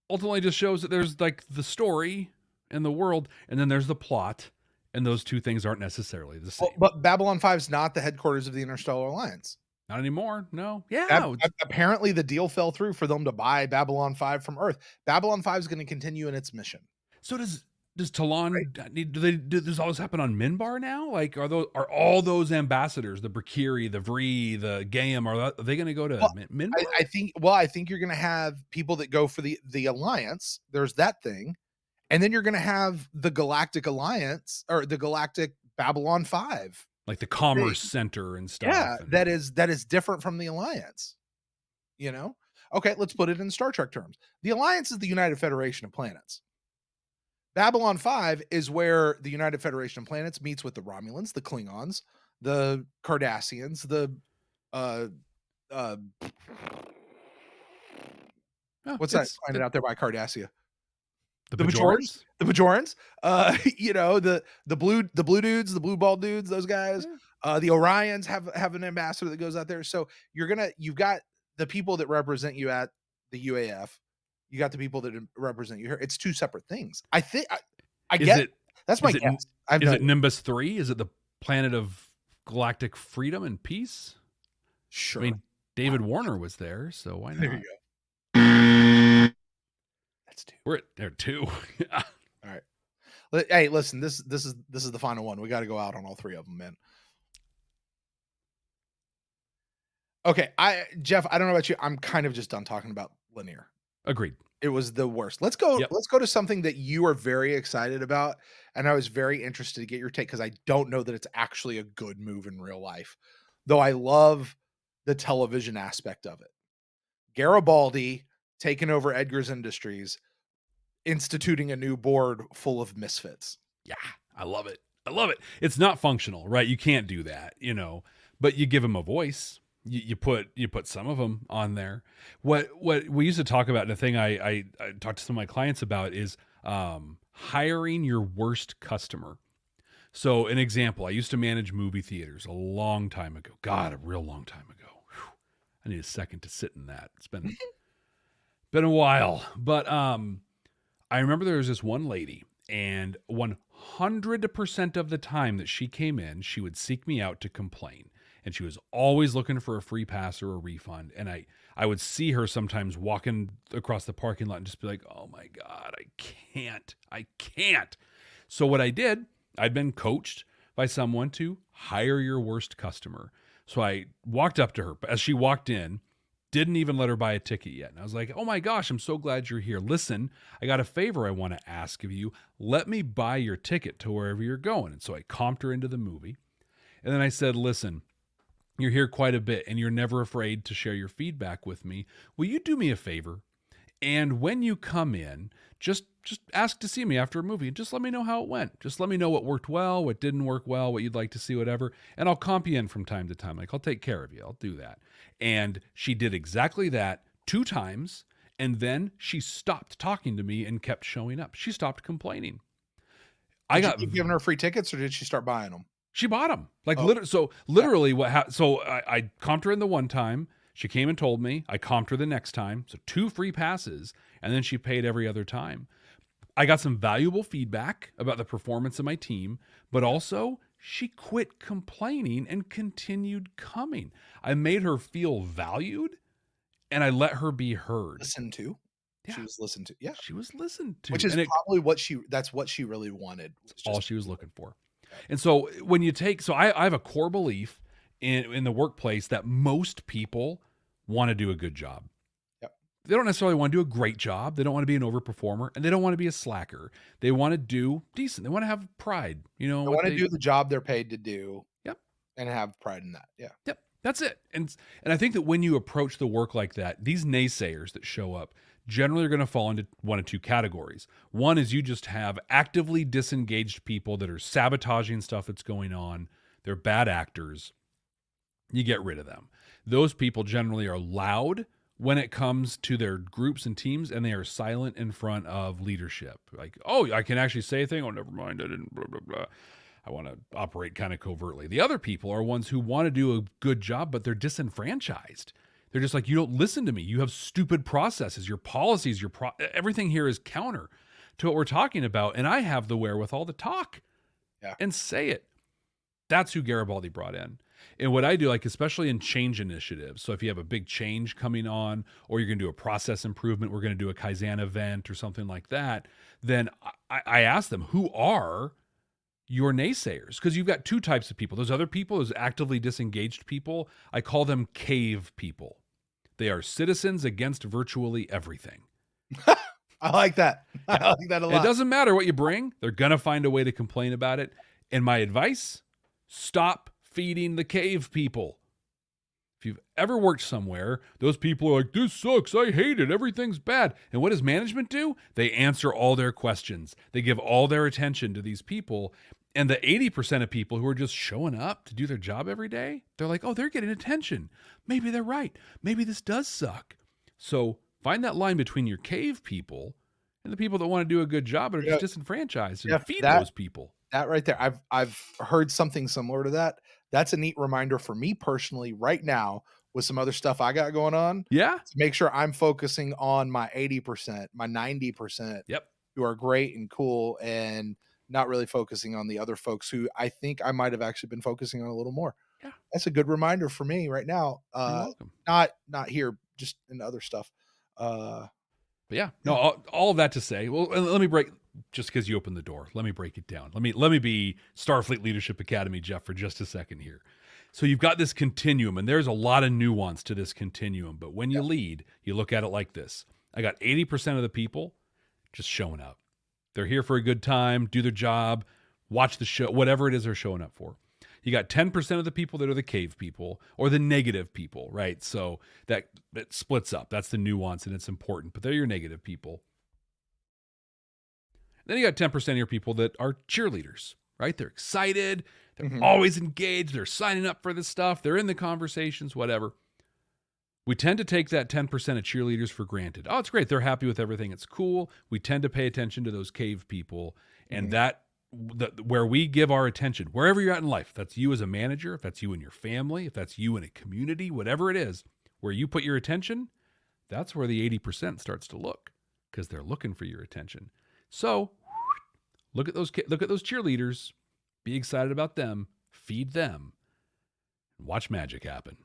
ultimately just shows that there's like the story and the world, and then there's the plot, and those two things aren't necessarily the same. But Babylon 5 is not the headquarters of the Interstellar Alliance. Not anymore. No. Yeah. Apparently, the deal fell through for them to buy Babylon 5 from Earth. Babylon 5 is going to continue in its mission. So does Talon need? Does all this happen on Minbar now? Like, are all those ambassadors, the Brakiri, the Vree, the Gaiam, are they going to go to Minbar? I think you're going to have people that go for the Alliance. There's that thing, and then you're going to have the Galactic Alliance or the Galactic Babylon 5, like the Commerce Center and stuff. Yeah, that is different from the Alliance. You know? Okay, let's put it in Star Trek terms. The Alliance is the United Federation of Planets. Babylon 5 is where the United Federation of Planets meets with the Romulans, the Klingons, the Cardassians, what's that planet out there by Cardassia? The Bajorans? The Bajorans. You know, the blue dudes, the blue ball dudes, those guys. The Orions have an ambassador that goes out there. So you've got the people that represent you at the UAF. You got the people that represent you here. It's 2 separate things. I think I get it. That's my guess. Is it Nimbus 3? Is it the planet of galactic freedom and peace? Sure. I mean, David Warner was there, so why not? There you go. That's 2. We're at 2. All right. Hey, listen, this is the final one. We got to go out on all 3 of them, man. Okay, Jeff, I don't know about you. I'm kind of just done talking about Lennier. Agreed. It was the worst. Let's go to something that you are very excited about, and I was very interested to get your take because I don't know that it's actually a good move in real life, though I love the television aspect of it. Garibaldi taking over Edgar's Industries, instituting a new board full of misfits. Yeah, I love it. It's not functional, right? You can't do that, but you give them a voice. You put some of them on there. What we used to talk about, and the thing I talked to some of my clients about is hiring your worst customer. So an example, I used to manage movie theaters a long time ago. God, a real long time ago. Whew. I need a second to sit in that. It's been a while. But I remember there was this one lady, and 100% of the time that she came in, she would seek me out to complain. And she was always looking for a free pass or a refund. And I would see her sometimes walking across the parking lot and just be like, oh my God, I can't. So what I did, I'd been coached by someone to hire your worst customer. So I walked up to her, but as she walked in, didn't even let her buy a ticket yet. And I was like, oh my gosh, I'm so glad you're here. Listen, I got a favor I want to ask of you. Let me buy your ticket to wherever you're going. And so I comped her into the movie. And then I said, listen, you're here quite a bit and you're never afraid to share your feedback with me. Will you do me a favor? And when you come in, just ask to see me after a movie and just let me know how it went. Just let me know what worked well, what didn't work well, what you'd like to see, whatever. And I'll comp you in from time to time. Like, I'll take care of you. I'll do that. And she did exactly that 2 times. And then she stopped talking to me and kept showing up. She stopped complaining. Did you keep giving her free tickets or did she start buying them? She bought them. Like, literally, what happened? So I comped her in the one time. She came and told me. I comped her the next time. So 2 free passes. And then she paid every other time. I got some valuable feedback about the performance of my team, but also she quit complaining and continued coming. I made her feel valued and I let her be heard. Listened to. Yeah. She was listened to. Yeah. She was listened to. Which is probably that's what she really wanted. All she was looking for. And so when you take, so I have a core belief in the workplace that most people want to do a good job. Yep. They don't necessarily want to do a great job. They don't want to be an overperformer, and they don't want to be a slacker. They want to do decent. They want to have pride. You know, they want to do the job they're paid to do. Yep. And have pride in that. Yeah. Yep. That's it. And I think that when you approach the work like that, these naysayers that show up generally are going to fall into one of 2 categories. One is you just have actively disengaged people that are sabotaging stuff that's going on. They're bad actors. You get rid of them. Those people generally are loud when it comes to their groups and teams, and they are silent in front of leadership. Like, oh, I can actually say a thing. Oh, never mind. I didn't, blah, blah, blah. I want to operate kind of covertly. The other people are ones who want to do a good job, but they're disenfranchised. They're just like, you don't listen to me. You have stupid processes, your policies, everything here is counter to what we're talking about. And I have the wherewithal to talk and say it. That's who Garibaldi brought in. And what I do, like, especially in change initiatives. So if you have a big change coming on, or you're going to do a process improvement, we're going to do a Kaizen event or something like that. Then I ask them, who are your naysayers? Because you've got 2 types of people. Those other people, those actively disengaged people, I call them cave people. They are citizens against virtually everything. I like that. I like that a lot. It doesn't matter what you bring. They're going to find a way to complain about it. And my advice, stop feeding the cave people. If you've ever worked somewhere, those people are like, this sucks. I hate it. Everything's bad. And what does management do? They answer all their questions. They give all their attention to these people. And the 80% of people who are just showing up to do their job every day, they're like, oh, they're getting attention. Maybe they're right. Maybe this does suck. So find that line between your cave people and the people that want to do a good job but are just disenfranchised, and feed those people. That right there. I've heard something similar to that. That's a neat reminder for me personally right now with some other stuff I got going on. Yeah. To make sure I'm focusing on my 80%, my 90%. Yep. Who are great and cool, and not really focusing on the other folks who I think I might have actually been focusing on a little more. Yeah. That's a good reminder for me right now. You're welcome. Not here, just in other stuff. But yeah, no, all of that to say, well, let me break, just because you opened the door, let me break it down. Let me be Starfleet Leadership Academy, Jeff, for just a second here. So you've got this continuum, and there's a lot of nuance to this continuum. But when you lead, you look at it like this. I got 80% of the people just showing up. They're here for a good time, do their job, watch the show, whatever it is they're showing up for. You got 10% of the people that are the cave people or the negative people, right? So that splits up. That's the nuance, and it's important. But they're your negative people. Then you got 10% of your people that are cheerleaders, right? They're excited. They're always engaged. They're signing up for this stuff. They're in the conversations, whatever. We tend to take that 10% of cheerleaders for granted. Oh, it's great. They're happy with everything. It's cool. We tend to pay attention to those cave people. And where we give our attention, wherever you're at in life, if that's you as a manager, if that's you and your family, if that's you in a community, whatever it is, where you put your attention, that's where the 80% starts to look, because they're looking for your attention. So look at those cheerleaders, be excited about them, feed them, and watch magic happen.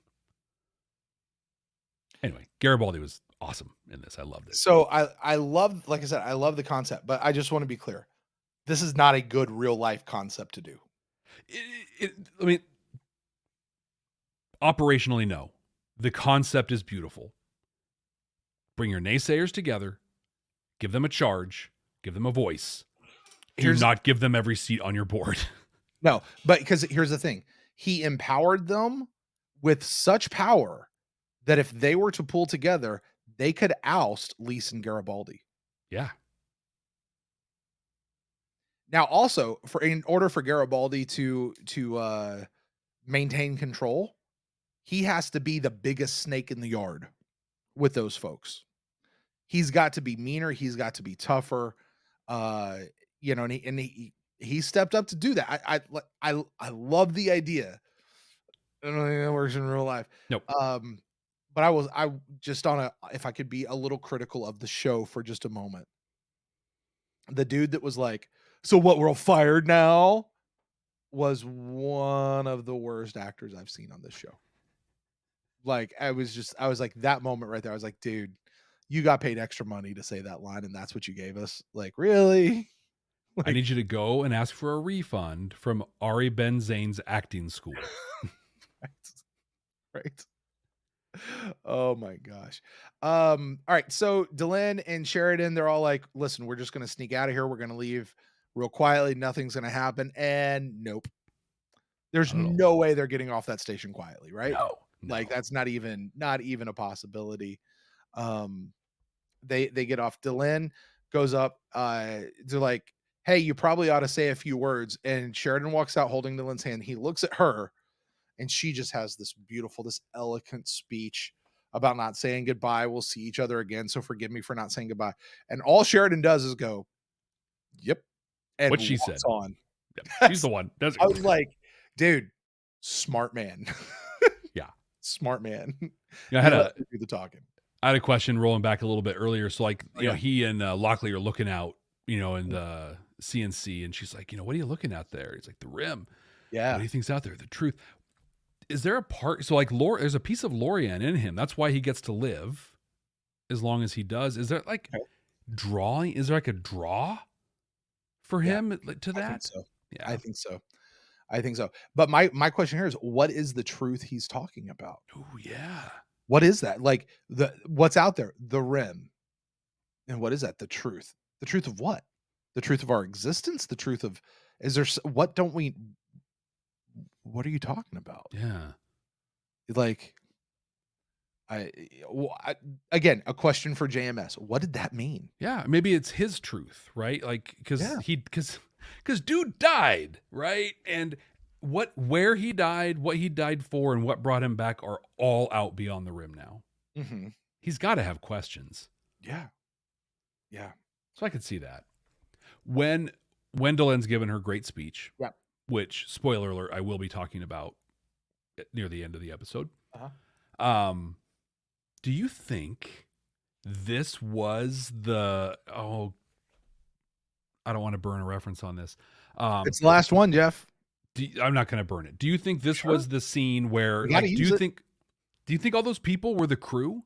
Anyway, Garibaldi was awesome in this. I loved it. So I love, like I said, I love the concept, but I just want to be clear. This is not a good real life concept to do. I mean, operationally, no. The concept is beautiful. Bring your naysayers together, give them a charge, give them a voice. Do not give them every seat on your board. No, but because here's the thing. He empowered them with such power that if they were to pull together, they could oust Lise and Garibaldi. Yeah. Now, also, in order for Garibaldi to maintain control, he has to be the biggest snake in the yard with those folks. He's got to be meaner. He's got to be tougher. And he stepped up to do that. I love the idea. I don't think that works in real life. Nope. But I just if I could be a little critical of the show for just a moment. The dude that was like, "So what, we're all fired now?" was one of the worst actors I've seen on this show. Like, I was like, that moment right there, I was like, "Dude, you got paid extra money to say that line, and that's what you gave us? Like, really?" I need you to go and ask for a refund from Ari Ben Zane's acting school. Right. Oh my gosh. All right. So Delenn and Sheridan, they're all like, "Listen, we're just gonna sneak out of here. We're gonna leave real quietly. Nothing's gonna happen." And nope. There's no way they're getting off that station quietly, right? No. Like, that's not even a possibility. They get off. Delenn goes up. They're like, "Hey, you probably ought to say a few words." And Sheridan walks out holding Delenn's hand. He looks at her, and she just has this beautiful, this eloquent speech about not saying goodbye. "We'll see each other again, so forgive me for not saying goodbye." And all Sheridan does is go, "Yep," and what she walks said. on. Yep. She's the one. I was like, dude, smart man. Yeah. Smart man. Yeah, I had do the talking. I had a question rolling back a little bit earlier. So like, you know, he and Lockley are looking out, you know, in the CNC, and she's like, "You know, what are you looking at there?" He's like, "The rim." Yeah. What do you think's out there? The truth. Is there a part? So like, there's a piece of Lorian in him. That's why he gets to live as long as he does. Is there like drawing? Is there like a draw for him to that? I think so. Yeah, I think so. I think so. But my question here is, what is the truth he's talking about? Oh yeah. What is that? Like, what's out there? The rim. And what is that? The truth. The truth of what? The truth of our existence? The truth of, what are you talking about? Yeah. Like, again, a question for JMS. What did that mean? Yeah, maybe it's his truth, right? Like, because dude died, right? And where he died, what he died for, and what brought him back are all out beyond the rim now. Mm-hmm. He's got to have questions. Yeah. Yeah. So I could see that. When Delenn's given her great speech, which, spoiler alert, I will be talking about near the end of the episode. Do you think this was I don't want to burn a reference on this. It's the last one, Jeff. I'm not going to burn it. Do you think this was the scene where, like, do you think all those people were the crew?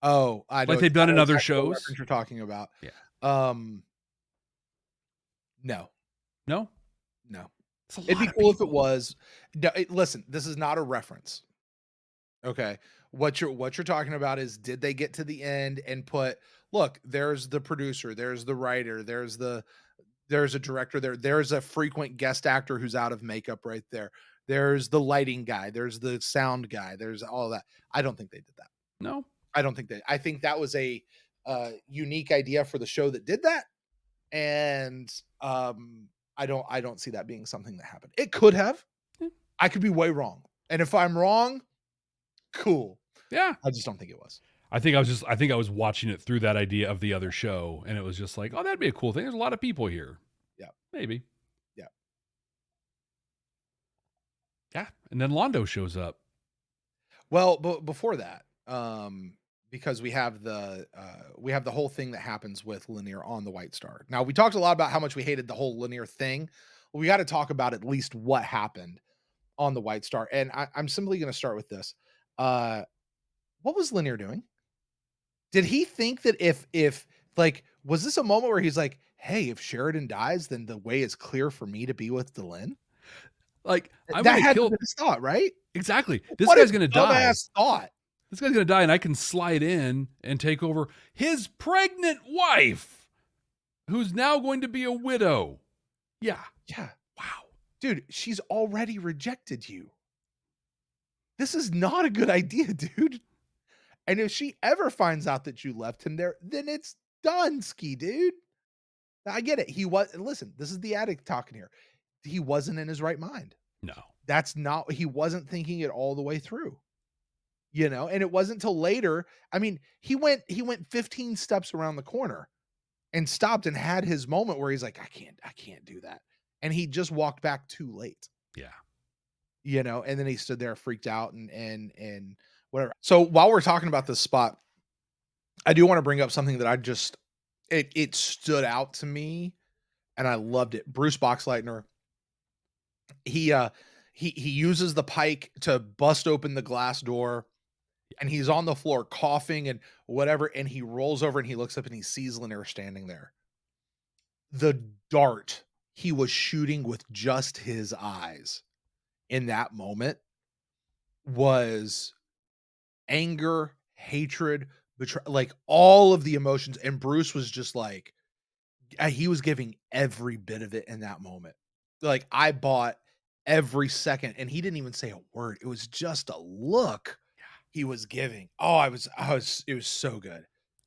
Oh, I know. Like they've done in other shows? What you're talking about. Yeah. No. No? No. It'd be cool if it was. No, listen, this is not a reference. Okay. What you're talking about is, did they get to the end and put, look, there's the producer, there's the writer, there's a director there's a frequent guest actor who's out of makeup right there. There's the lighting guy, there's the sound guy, there's all that. I don't think they did that. No. I don't think I think that was a unique idea for the show that did that. And I don't see that being something that happened. It could have. I could be way wrong. And if I'm wrong, cool. Yeah. I just don't think it was. I think I was watching it through that idea of the other show, and it was just like, oh, that'd be a cool thing. There's a lot of people here. Yeah. Maybe. Yeah. Yeah. And then Londo shows up. Well, but before that, because we have the whole thing that happens with Lennier on the White Star. Now, we talked a lot about how much we hated the whole Lennier thing. Well, we got to talk about at least what happened on the White Star. And I'm simply going to start with this. What was Lennier doing? Did he think that if like, was this a moment where he's like, hey, if Sheridan dies, then the way is clear for me to be with Delenn? Like, that had been his thought, right? Exactly. This guy's going to die. Thought. This guy's going to die, and I can slide in and take over his pregnant wife, who's now going to be a widow. Yeah. Yeah. Wow. Dude, she's already rejected you. This is not a good idea, dude. And if she ever finds out that you left him there, then it's done, ski, dude. I get it. Listen, this is the addict talking here. He wasn't in his right mind. No. He wasn't thinking it all the way through. You know, and it wasn't till later. I mean, he went 15 steps around the corner and stopped and had his moment where he's like, I can't do that. And he just walked back too late. Yeah. You know, and then he stood there freaked out and whatever. So while we're talking about this spot, I do want to bring up something that it stood out to me and I loved it. Bruce Boxleitner, he uses the pike to bust open the glass door and he's on the floor coughing and whatever, and he rolls over and he looks up and he sees Lennier standing there. The dart he was shooting with just his eyes in that moment was anger, hatred, like all of the emotions. And Bruce was just like, he was giving every bit of it in that moment. Like I bought every second, and he didn't even say a word. It was just a look he was giving. Oh, it was so good.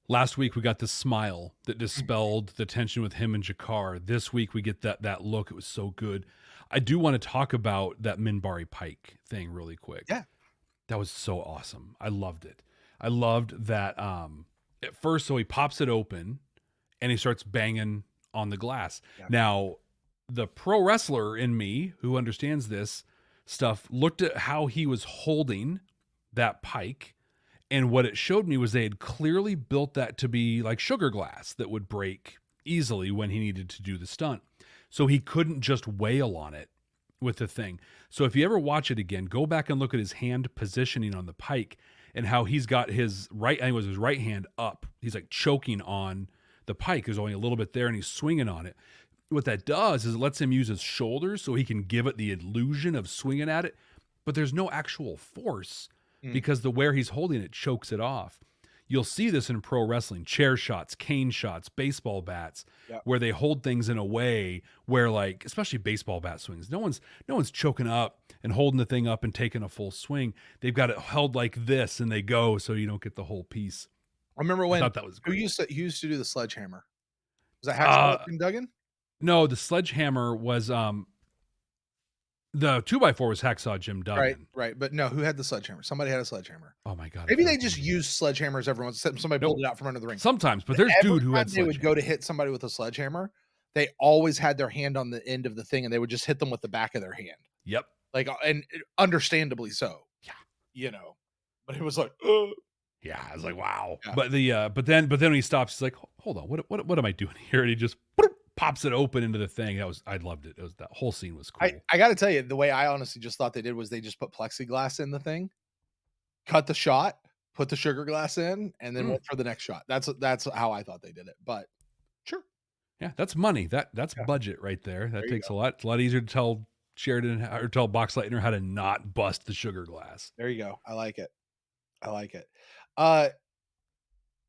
Last week we got the smile that dispelled the tension with him and Jakar. This week we get that look. It was so good. I do want to talk about that Minbari Pike thing really quick. Yeah. That was so awesome. I loved it. I loved that at first, so he pops it open and he starts banging on the glass. Yeah. Now, the pro wrestler in me who understands this stuff looked at how he was holding that pike, and what it showed me was they had clearly built that to be like sugar glass that would break easily when he needed to do the stunt. So he couldn't just wail on it with the thing. So if you ever watch it again, go back and look at his hand positioning on the pike and how he's got his right hand up. He's like choking on the pike. There's only a little bit there and he's swinging on it. What that does is it lets him use his shoulders so he can give it the illusion of swinging at it, but there's no actual force because the where he's holding it chokes it off. You'll see this in pro wrestling, chair shots, cane shots, baseball bats, where they hold things in a way where, like, especially baseball bat swings, no one's choking up and holding the thing up and taking a full swing. They've got it held like this and they go so you don't get the whole piece. I remember when I thought that was great. Who used to do the sledgehammer? Was that Hacksaw and Duggan? No, the sledgehammer was the 2x4 was Hacksaw Jim Duggan. Right. But no, who had the sledgehammer? Somebody had a sledgehammer. Oh my God. Maybe they just use sledgehammers every once in a while. Somebody pulled it out from under the ring. Sometimes, but there's dude who had they would go to hit somebody with a sledgehammer. They always had their hand on the end of the thing and they would just hit them with the back of their hand. Yep. Like, and understandably so. Yeah. You know, but it was like, yeah, I was like, wow. Yeah. But then when he stops, he's like, hold on, what am I doing here? And he just pops it open into the thing. I loved it. That whole scene was cool. I got to tell you, the way I honestly just thought they did was they just put plexiglass in the thing, cut the shot, put the sugar glass in, and then went for the next shot. That's how I thought they did it. But sure, yeah, that's money. That's budget right there. That takes a lot. It's a lot easier to tell Sheridan or tell Boxleitner how to not bust the sugar glass. There you go. I like it.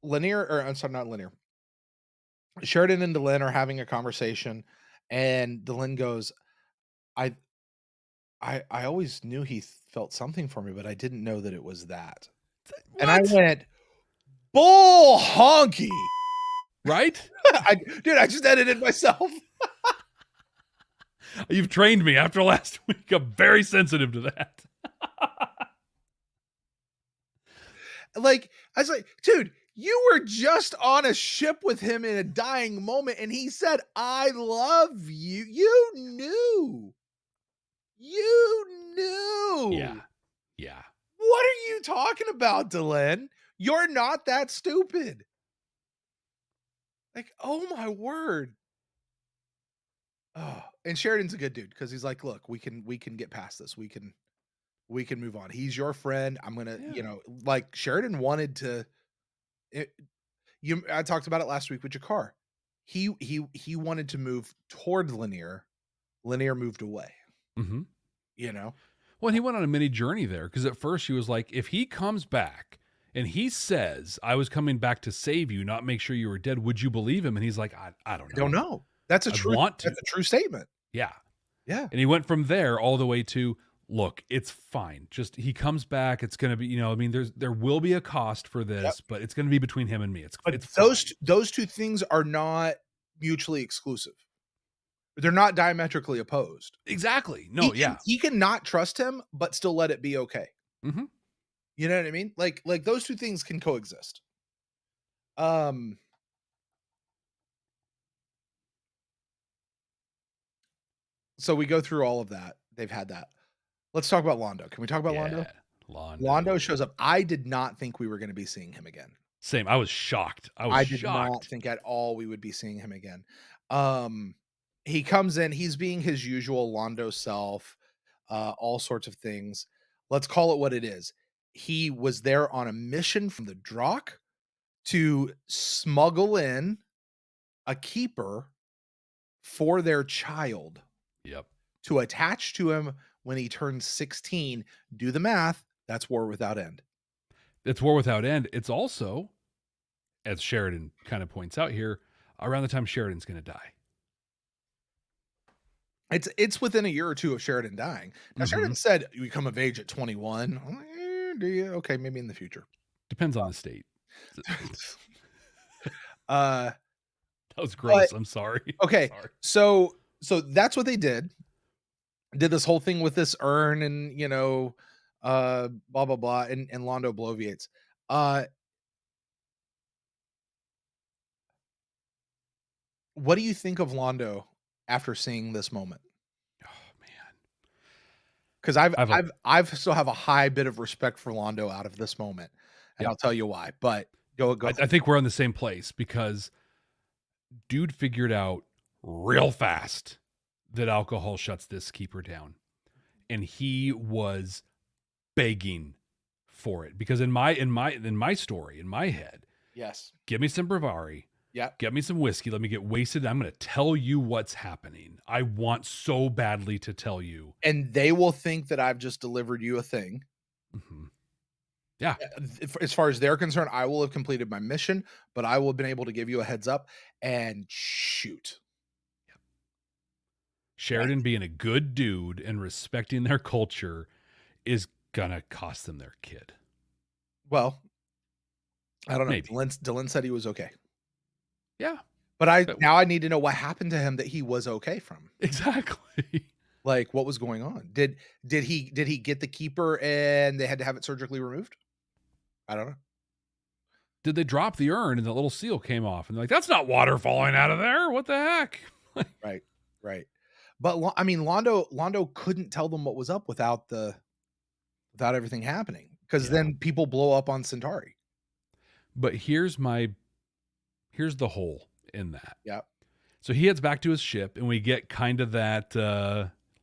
Lennier, or I'm sorry, not Lennier. Sheridan and Delenn are having a conversation, and Delenn goes, I always knew he felt something for me, but I didn't know that it was that. What? And I went, bull honky. Right? I just edited myself. You've trained me after last week. I'm very sensitive to that. Like, I was like, dude, you were just on a ship with him in a dying moment, and he said, I love you. You knew. Yeah. What are you talking about, Delenn? You're not that stupid. Like, oh my word. Oh, and Sheridan's a good dude because he's like, look, we can get past this. We can move on. He's your friend. I'm gonna, like Sheridan wanted to. I talked about it last week with Jakar. He wanted to move towards Lennier. Lennier moved away. Mm-hmm. Well, he went on a mini journey there because at first he was like, if he comes back and he says, I was coming back to save you, not make sure you were dead, would you believe him? And he's like, I don't know. I don't know. That's a true statement. Yeah. Yeah. And he went from there all the way to, look, it's fine. Just he comes back. It's going to be, there will be a cost for this, but it's going to be between him and me. It's those two things are not mutually exclusive. They're not diametrically opposed. Exactly. No, he can not trust him, but still let it be okay. Mm-hmm. You know what I mean? Like those two things can coexist. So we go through all of that. They've had that. Let's talk about Londo. Can we talk about Londo? Londo shows up. I did not think we were going to be seeing him again. Same. I was shocked. I did not think at all we would be seeing him again. He comes in, he's being his usual Londo self, all sorts of things. Let's call it what it is. He was there on a mission from the Drakh to smuggle in a keeper for their child. Yep. To attach to him when he turns 16. Do the math. That's war without end. It's war without end. It's also, as Sheridan kind of points out here, around the time Sheridan's going to die. It's within a year or two of Sheridan dying. Now, Sheridan said you become of age at 21. I'm like, do you? Okay, maybe in the future. Depends on the state. That was gross. I'm sorry. Okay, sorry. So that's what they did. Did this whole thing with this urn and blah blah blah, and Londo bloviates. What do you think of Londo after seeing this moment? Oh man, because I've still have a high bit of respect for Londo out of this moment, and I'll tell you why. But go. I think we're in the same place because dude figured out real fast that alcohol shuts this keeper down, and he was begging for it because in my story, in my head, yes, give me some Bravari. Yeah. Get me some whiskey. Let me get wasted. I'm going to tell you what's happening. I want so badly to tell you. And they will think that I've just delivered you a thing. Mm-hmm. Yeah. As far as they're concerned, I will have completed my mission, but I will have been able to give you a heads up and shoot. Yep. Sheridan being a good dude and respecting their culture is going to cost them their kid. Well, I don't know. Maybe. Dylan said he was okay. Yeah. But now I need to know what happened to him that he was okay from. Exactly. Like what was going on? Did he get the keeper and they had to have it surgically removed? I don't know. Did they drop the urn and the little seal came off and they're like, that's not water falling out of there. What the heck? Right. But I mean, Londo couldn't tell them what was up without everything happening because then people blow up on Centauri. But here's the hole in that. Yeah. So he heads back to his ship and we get kind of that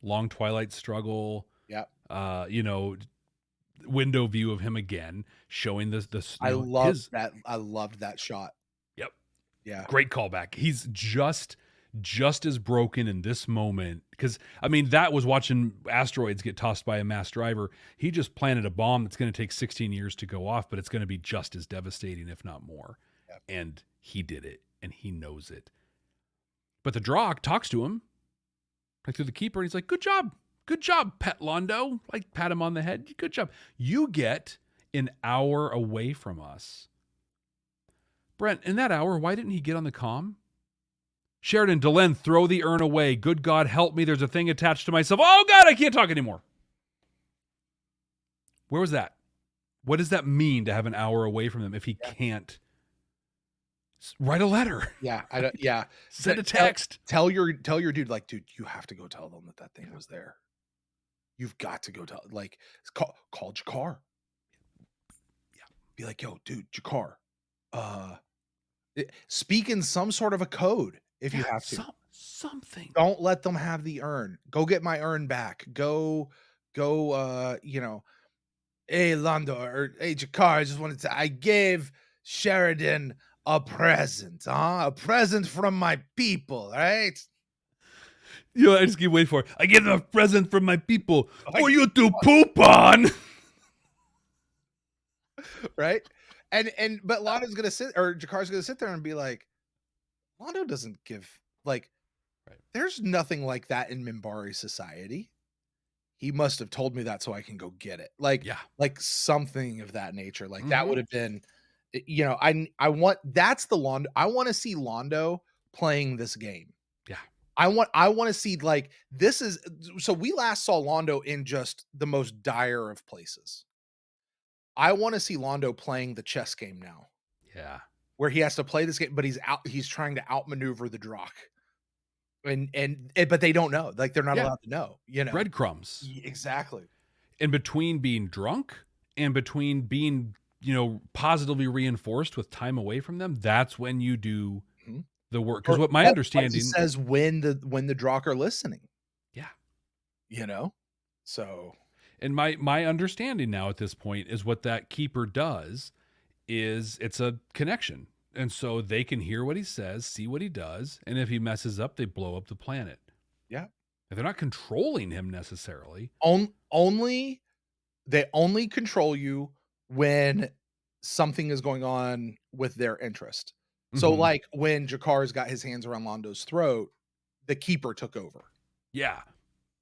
long twilight struggle. Yeah. Window view of him again, showing this. I loved that shot. Yep. Yeah. Great callback. He's just as broken in this moment. Because, I mean, that was watching asteroids get tossed by a mass driver. He just planted a bomb that's going to take 16 years to go off, but it's going to be just as devastating, if not more. Yep. And he did it, and he knows it. But the Drakh talks to him, like through the keeper, and he's like, good job, pet Londo. Like, pat him on the head. Good job. You get an hour away from us. Brent, in that hour, why didn't he get on the comm? Sheridan, Delenn, throw the urn away. Good God, help me. There's a thing attached to myself. Oh, God, I can't talk anymore. Where was that? What does that mean to have an hour away from them if he can't write a letter? Yeah. Send a text. Tell your dude, like, dude, you have to go tell them that thing was there. You've got to go tell, like, call Jakar. Yeah. Be like, yo, dude, Jakar. Speak in some sort of a code if you have to. Something. Don't let them have the urn. Go get my urn back. Go, hey, Londo, or hey, Jakar, I gave Sheridan a present, a present from my people, right? I just keep waiting for it. I get a present from my people for you to poop on. Right? But Londo's gonna Jakar's gonna sit there and be like, Londo doesn't give, like, there's nothing like that in Minbari society. He must have told me that so I can go get it. Like something of that nature. Like that would have been, I want to see Londo playing this game. Yeah. I want to see, like, so we last saw Londo in just the most dire of places. I want to see Londo playing the chess game now. Yeah. Where he has to play this game, but he's trying to outmaneuver the Drakh. But they don't know. Like, they're not allowed to know, Breadcrumbs. Exactly. In between being drunk and between being, positively reinforced with time away from them, that's when you do the work. Because what my understanding says when the Drakk are listening. Yeah. So. And my understanding now at this point is what that keeper does is it's a connection. And so they can hear what he says, see what he does, and if he messes up, they blow up the planet. Yeah. And they're not controlling him necessarily. They only control you when something is going on with their interest. So like when Jakar's got his hands around Londo's throat, the keeper took over. Yeah.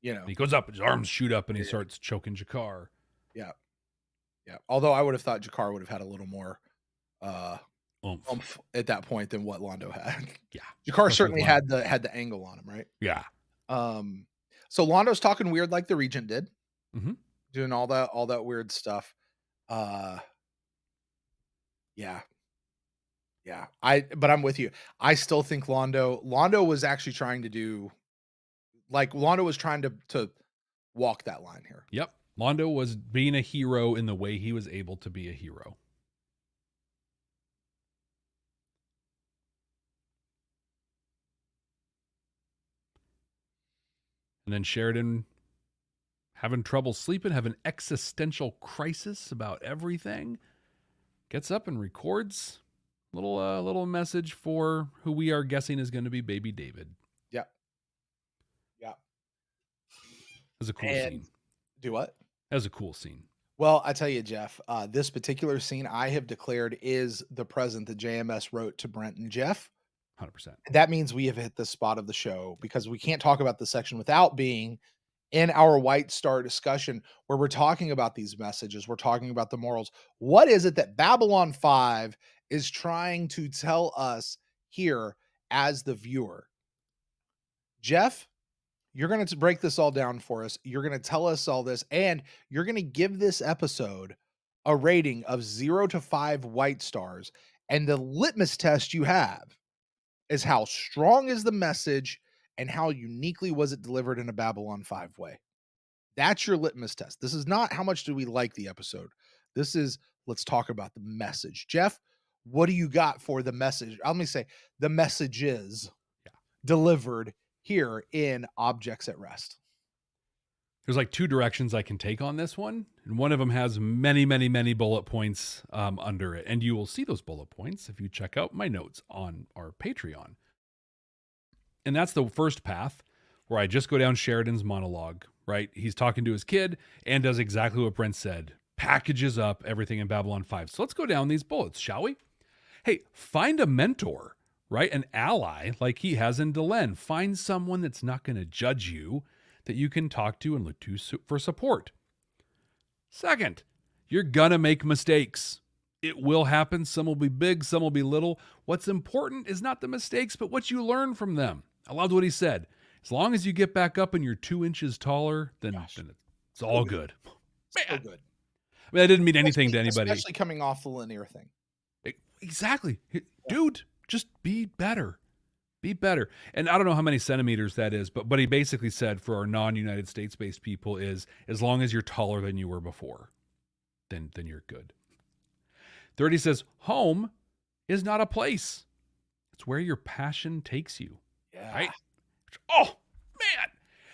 You know. He goes up, his arms shoot up, and he starts choking Jakar. Yeah. Yeah. Although I would have thought Jakar would have had a little more oomph at that point than what Londo had. Yeah. Jakar certainly had the angle on him, right? Yeah. So Londo's talking weird like the Regent did. Mm-hmm. Doing all that weird stuff. Yeah. But I'm with you. I still think Londo was actually trying to do, like, Londo was trying to walk that line here. Yep. Londo was being a hero in the way he was able to be a hero. And then Sheridan having trouble sleeping, having existential crisis about everything. Gets up and records little message for who we are guessing is going to be baby David. Yeah. Yeah. That was a cool scene. Do what? That was a cool scene. Well, I tell you, Jeff, this particular scene I have declared is the present that JMS wrote to Brent and Jeff. 100%. That means we have hit the spot of the show, because we can't talk about this section without being in our White Star discussion where we're talking about these messages. We're talking about the morals. What is it that Babylon 5 is trying to tell us here as the viewer? Jeff, you're going to break this all down for us. You're going to tell us all this, and you're going to give this episode a rating of 0 to 5 White Stars. And the litmus test you have is how strong is the message and how uniquely was it delivered in a Babylon 5 way. That's your litmus test. This is not how much do we like the episode. This is, let's talk about the message. Jeff, what do you got for the message? Let me say the messages delivered here in Objects at Rest. There's like two directions I can take on this one. And one of them has many, many, many bullet points under it. And you will see those bullet points if you check out my notes on our Patreon. And that's the first path, where I just go down Sheridan's monologue, right? He's talking to his kid and does exactly what Brent said. Packages up everything in Babylon 5. So let's go down these bullets, shall we? Hey, find a mentor, right? An ally like he has in Delenn. Find someone that's not going to judge you, that you can talk to and look to for support. Second, you're going to make mistakes. It will happen. Some will be big, some will be little. What's important is not the mistakes, but what you learn from them. I loved what he said. As long as you get back up and you're 2 inches taller, then it's all good. So good. I mean, I didn't mean anything to anybody. Especially coming off the linear thing. Exactly. Dude, just be better. Be better. And I don't know how many centimeters that is, but he basically said for our non-United States-based people is, as long as you're taller than you were before, then you're good. Third, he says, home is not a place. It's where your passion takes you. Yeah. Right? Oh, man.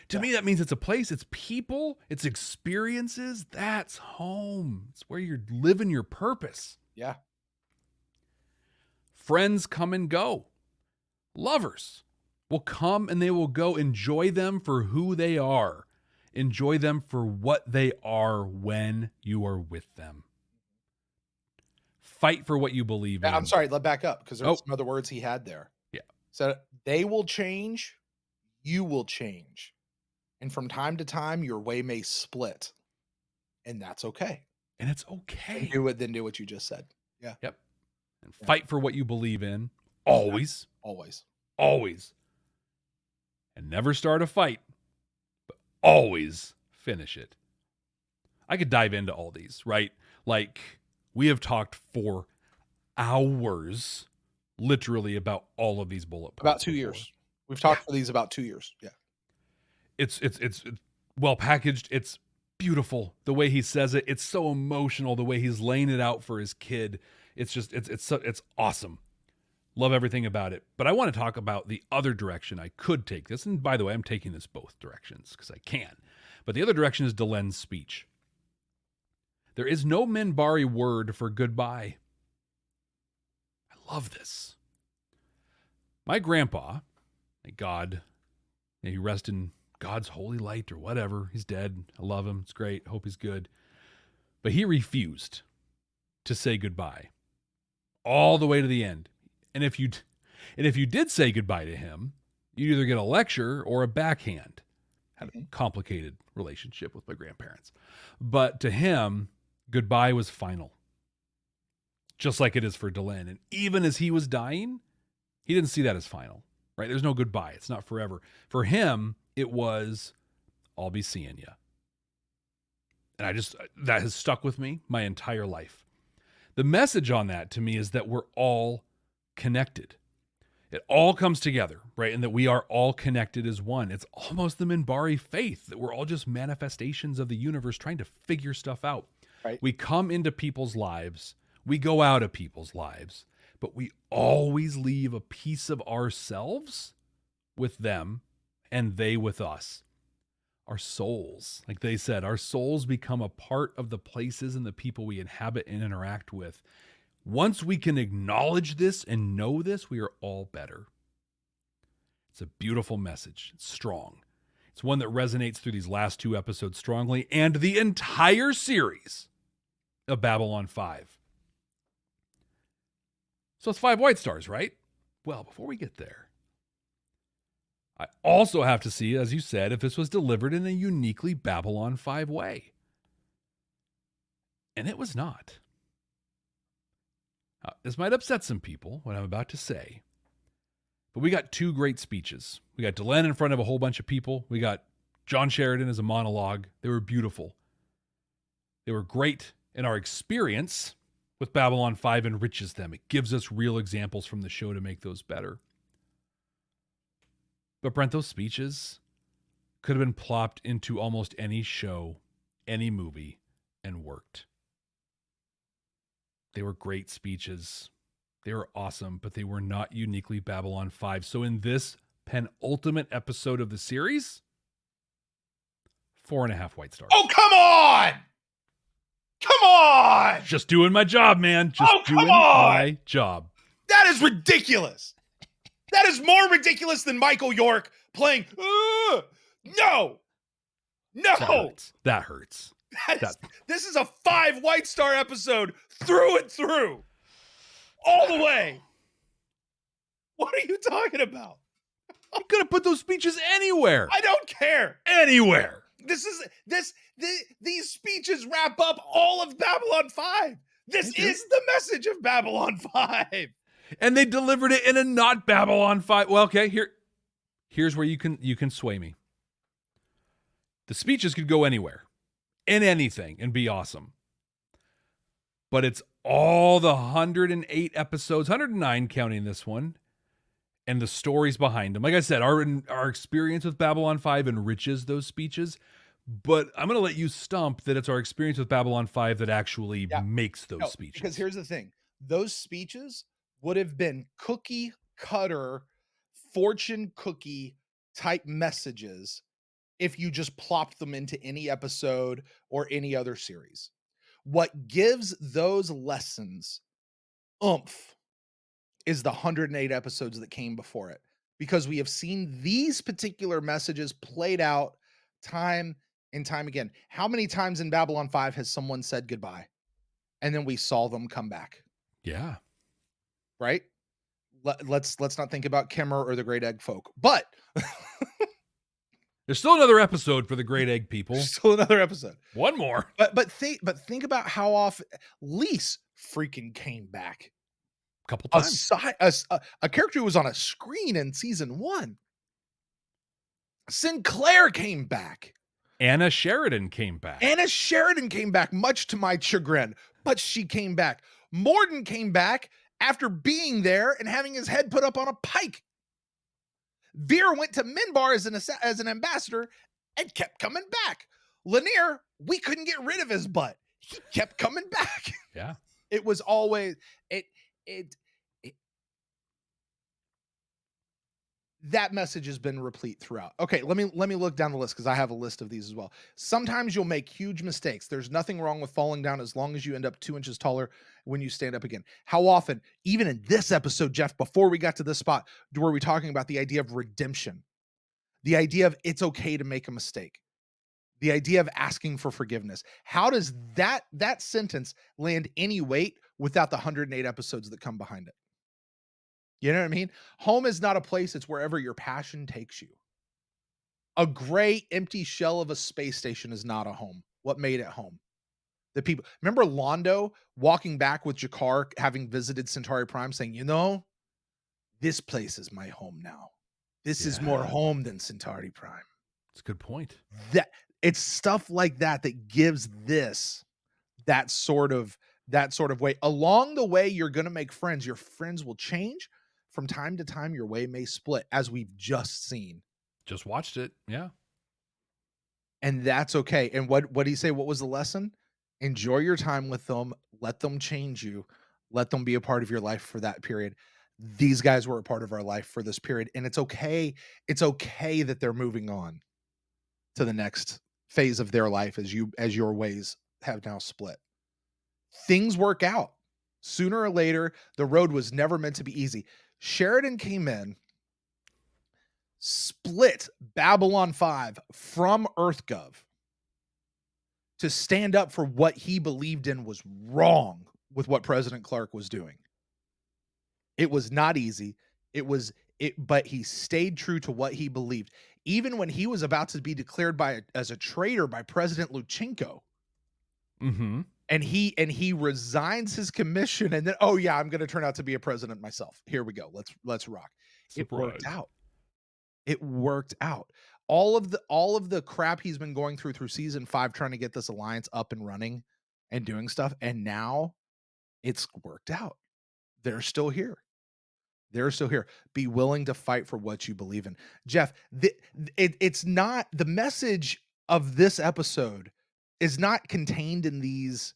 To me, that means it's a place, it's people, it's experiences. That's home. It's where you're living your purpose. Yeah. Friends come and go. Lovers will come and they will go. Enjoy them for who they are. Enjoy them for what they are when you are with them. Fight for what you believe in. I'm sorry, let back up, because there's some other words he had there. Yeah. So they will change, you will change. And from time to time, your way may split. And that's okay. And it's okay. Then do what you just said. Yeah. Yep. And fight for what you believe in. Always. Always. Always. And never start a fight, but always finish it. I could dive into all these, right? Like, we have talked for hours, literally, about all of these bullet points. About 2 years. We've talked for these about 2 years. Yeah. It's well packaged. It's beautiful the way he says it. It's so emotional the way he's laying it out for his kid. It's just it's awesome. Love everything about it. But I want to talk about the other direction I could take this. And by the way, I'm taking this both directions because I can. But the other direction is Delen's speech. There is no Minbari word for goodbye. I love this. My grandpa, thank God, may he rest in God's holy light or whatever. He's dead. I love him. It's great. Hope he's good. But he refused to say goodbye all the way to the end. And if you did say goodbye to him, you'd either get a lecture or a backhand. Had a complicated relationship with my grandparents. But to him, goodbye was final. Just like it is for Delen. And even as he was dying, he didn't see that as final. Right? There's no goodbye. It's not forever. For him, it was, I'll be seeing you. And that has stuck with me my entire life. The message on that to me is that we're all connected. It all comes together, right? And that we are all connected as one. It's almost the Minbari faith that we're all just manifestations of the universe trying to figure stuff out. Right. We come into people's lives, we go out of people's lives, but we always leave a piece of ourselves with them and they with us. Our souls, like they said, our souls become a part of the places and the people we inhabit and interact with. Once we can acknowledge this and know this, we are all better. It's a beautiful message. It's strong. It's one that resonates through these last 2 episodes strongly and the entire series of Babylon 5. So it's 5 white stars, right? Well, before we get there, I also have to see, as you said, if this was delivered in a uniquely Babylon 5 way. And it was not. This might upset some people, what I'm about to say. But we got 2 great speeches. We got Delenn in front of a whole bunch of people. We got John Sheridan as a monologue. They were beautiful. They were great. And our experience with Babylon 5 enriches them. It gives us real examples from the show to make those better. But Brent, those speeches could have been plopped into almost any show, any movie, and worked. They were great speeches. They were awesome, but they were not uniquely Babylon 5. So in this penultimate episode of the series, 4.5 white stars. Oh, come on! Come on! Just doing my job, man. Just doing my job. That is ridiculous. That is more ridiculous than Michael York playing. No. That hurts. This is a 5 white star episode through and through. All the way. What are you talking about? You could have put those speeches anywhere. I don't care. Anywhere. These speeches wrap up all of Babylon 5. This is the message of Babylon 5. And they delivered it in a not Babylon 5. Well, okay, here's where you can sway me. The speeches could go anywhere, in anything, and be awesome. But it's all the 108 episodes, 109 counting this one, and the stories behind them. Like I said, our experience with Babylon 5 enriches those speeches, but I'm going to let you stump that it's our experience with Babylon 5 that actually makes those speeches. Because here's the thing. Those speeches would have been cookie cutter, fortune cookie type messages if you just plopped them into any episode or any other series. What gives those lessons oomph is the 108 episodes that came before it, because we have seen these particular messages played out time and time again. How many times in Babylon 5 has someone said goodbye and then we saw them come back? Yeah. Right? Let's not think about Kimmer or the Great Egg folk, but there's still another episode for the Great Egg people. Still another episode. One more. But think about how often Lise freaking came back. A couple times. A character who was on a screen in season 1. Sinclair came back. Anna Sheridan came back. Anna Sheridan came back, much to my chagrin, but she came back. Morden came back after being there and having his head put up on a pike. Veer went to Minbar as an ambassador and kept coming back. Lennier we couldn't get rid of his butt. He kept coming back. Yeah. It was always that message has been replete throughout. Okay, let me look down the list because I have a list of these as well. Sometimes you'll make huge mistakes. There's nothing wrong with falling down as long as you end up 2 inches taller when you stand up again. How often, even in this episode, Jeff, before we got to this spot, were we talking about the idea of redemption? The idea of it's okay to make a mistake. The idea of asking for forgiveness. How does that sentence land any weight without the 108 episodes that come behind it? You know what I mean? Home is not a place, it's wherever your passion takes you. A gray, empty shell of a space station is not a home. What made it home? The people. Remember Londo walking back with Jakar, having visited Centauri Prime, saying, you know, this place is my home now. This is more home than Centauri Prime. That's a good point. That it's stuff like that that gives this that sort of way. Along the way, you're going to make friends. Your friends will change. From time to time, your way may split, as we've just seen. Just watched it. Yeah. And that's okay. And what did he say? What was the lesson? Enjoy your time with them. Let them change you. Let them be a part of your life for that period. These guys were a part of our life for this period. And it's okay. It's okay that they're moving on to the next phase of their life as your ways have now split. Things work out. Sooner or later, the road was never meant to be easy. Sheridan came in, split Babylon 5 from EarthGov to stand up for what he believed in was wrong with what President Clark was doing. It was not easy. But he stayed true to what he believed. Even when he was about to be declared as a traitor by President Lutsenko. Mm-hmm. And he resigns his commission, and then, oh yeah, I'm going to turn out to be a president myself. Here we go. Let's rock. Surprise. It worked out. It worked out. All of the crap he's been going through season 5, trying to get this alliance up and running and doing stuff, and now it's worked out. They're still here. They're still here. Be willing to fight for what you believe in, Jeff. It's not the message of this episode is not contained in these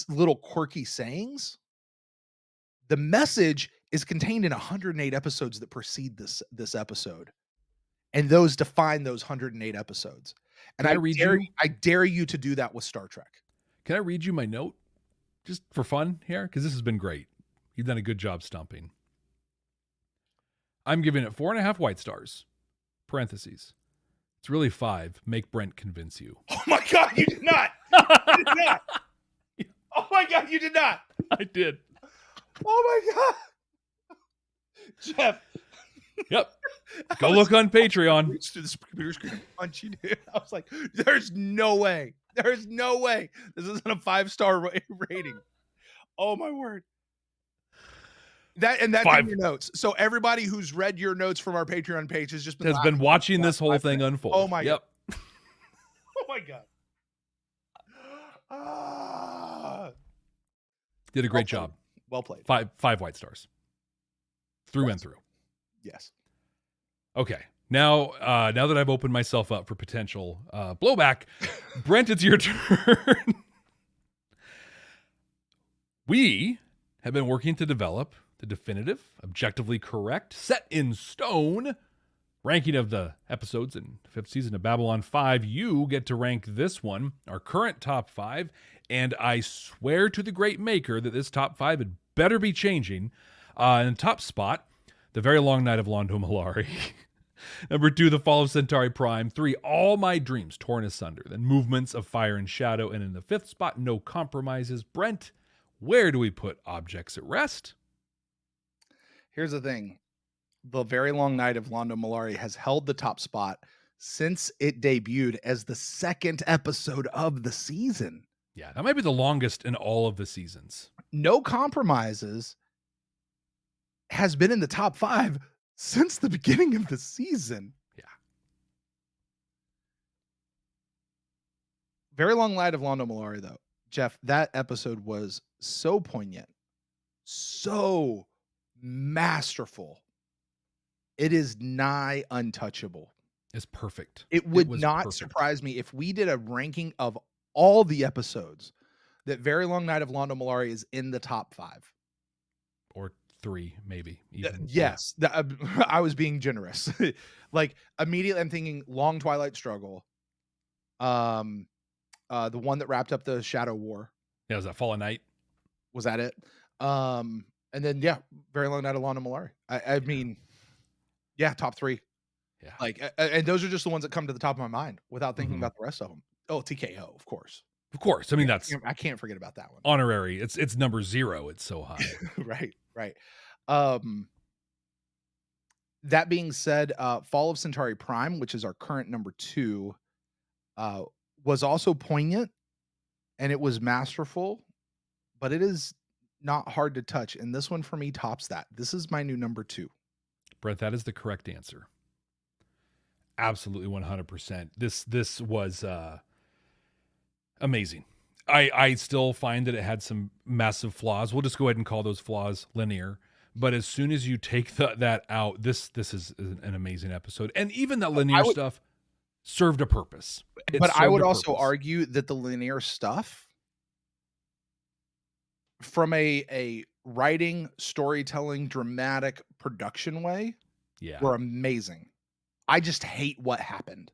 little quirky sayings. The message is contained in 108 episodes that precede this episode, and those define those 108 episodes. And I dare you to do that with Star Trek. Can I read you my note just for fun here? Because this has been great. You've done a good job stumping. I'm giving it 4.5 white stars. Parentheses. It's really 5. Make Brent convince you. Oh my God, you did not. You did not. Oh my God, you did not. I did. Oh my God. Jeff. Yep. Go look on Patreon. Reached to the computer screen and punch you, dude. I was like, there's no way. There's no way. This isn't a 5-star rating. Oh my word. That's 5. In your notes. So everybody who's read your notes from our Patreon page has been watching this whole thing unfold. Oh my God. Oh my God. Did a great job. Well played. 5 white stars. Through and through. Yes. Okay. Now that I've opened myself up for potential blowback, Brent, it's your turn. We have been working to develop the definitive, objectively correct, set in stone ranking of the episodes in the 5th season of Babylon 5. You get to rank this one, our current top 5, and I swear to the great maker that this top 5 had better be changing. In the top spot, The Very Long Night of Londo and Lennier. Number 2, The Fall of Centauri Prime. 3, All My Dreams Torn Asunder. Then Movements of Fire and Shadow. And in the 5th spot, No Compromises. Brent, where do we put Objects at Rest? Here's the thing. The Very Long Night of Londo and Lennier has held the top spot since it debuted as the 2nd episode of the season. Yeah, that might be the longest in all of the seasons. No Compromises has been in the top 5 since the beginning of the season. Yeah. Very Long Night of Londo and Lennier, though. Jeff, that episode was so poignant, so masterful. It is nigh untouchable. is perfect. It would not surprise me if we did a ranking of all the episodes that Very Long Night of Londo Mollari is in the top 5. Or 3, maybe. Even. Yes. I was being generous. Like, immediately I'm thinking Long Twilight Struggle. The one that wrapped up the Shadow War. Yeah, was that Fallen Night? Was that it? And then, Very Long Night of Londo Mollari. I mean, top 3. Yeah. Like, and those are just the ones that come to the top of my mind without thinking about the rest of them. Oh, TKO, of course. Of course. I mean, I can't forget about that one. Honorary. It's number 0. It's so high. Right. That being said, Fall of Centauri Prime, which is our current number 2, was also poignant and it was masterful, but it is not hard to touch. And this one for me tops that. This is my new number 2. Brent, that is the correct answer. Absolutely 100%. This was amazing. I still find that it had some massive flaws. We'll just go ahead and call those flaws linear. But as soon as you take that out, this is an amazing episode. And even that linear stuff served a purpose. But I would also argue that the linear stuff, from a writing, storytelling, dramatic production way, were amazing. I just hate what happened.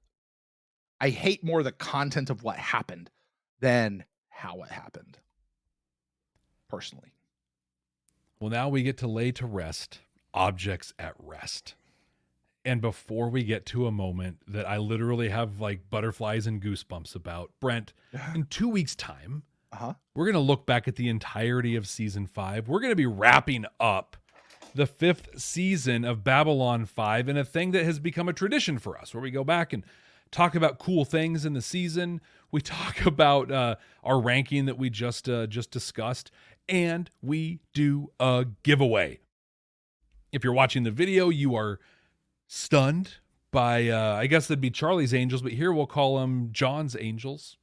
I hate more the content of what happened than how it happened, personally. Well, now we get to lay to rest objects at rest. And before we get to a moment that I literally have like butterflies and goosebumps about, Brent, in 2 weeks' time, we're going to look back at the entirety of season 5. We're going to be wrapping up the 5th season of Babylon 5 in a thing that has become a tradition for us, where we go back and talk about cool things in the season. We talk about our ranking that we just discussed, and we do a giveaway. If you're watching the video, you are stunned by, I guess that'd be Charlie's Angels, but here we'll call them John's Angels.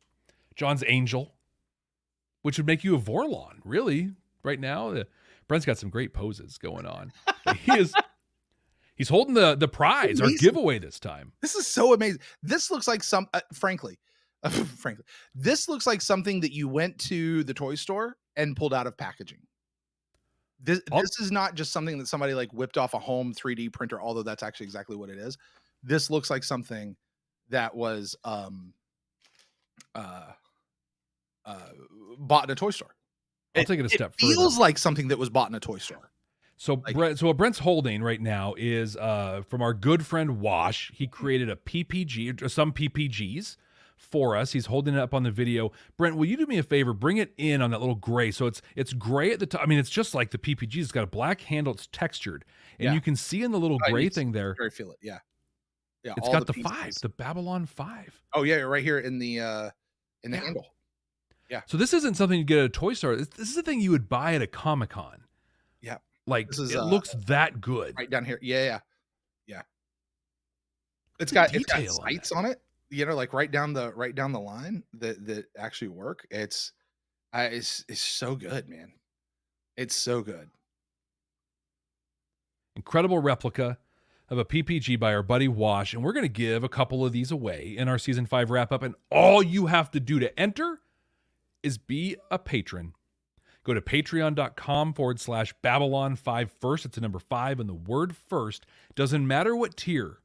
John's Angel, which would make you a Vorlon, really, right now. Brent's got some great poses going on. He's holding the prize, our giveaway this time. This is so amazing. This looks like frankly, this looks like something that you went to the toy store and pulled out of packaging. This is not just something that somebody like whipped off a home 3D printer, although that's actually exactly what it is. This looks like something that was bought in a toy store. I'll take it a step further. It feels like something that was bought in a toy store. So, so what Brent's holding right now is from our good friend Wash. He created a PPG, or some PPGs for us. He's holding it up on the video. Brent, will you do me a favor? Bring it in on that little gray. So it's gray at the top. I mean, it's just like the PPGs. It's got a black handle. It's textured, and you can see in the little gray thing there. Very feel it. Yeah. It's got the 5, the Babylon 5. Oh yeah, right here in the handle. Yeah. So this isn't something you get at a toy store. This is a thing you would buy at a Comic-Con. Yeah. Like, it looks that good. Right down here. Yeah. It's got sights on it. You know, like right down the line that actually work. It's so good, man. It's so good. Incredible replica of a PPG by our buddy Wash, and we're going to give a couple of these away in our season 5 wrap up. And all you have to do to enter is be a patron. Go to patreon.com/Babylon5 first. It's a number 5 and the word first. Doesn't matter what tier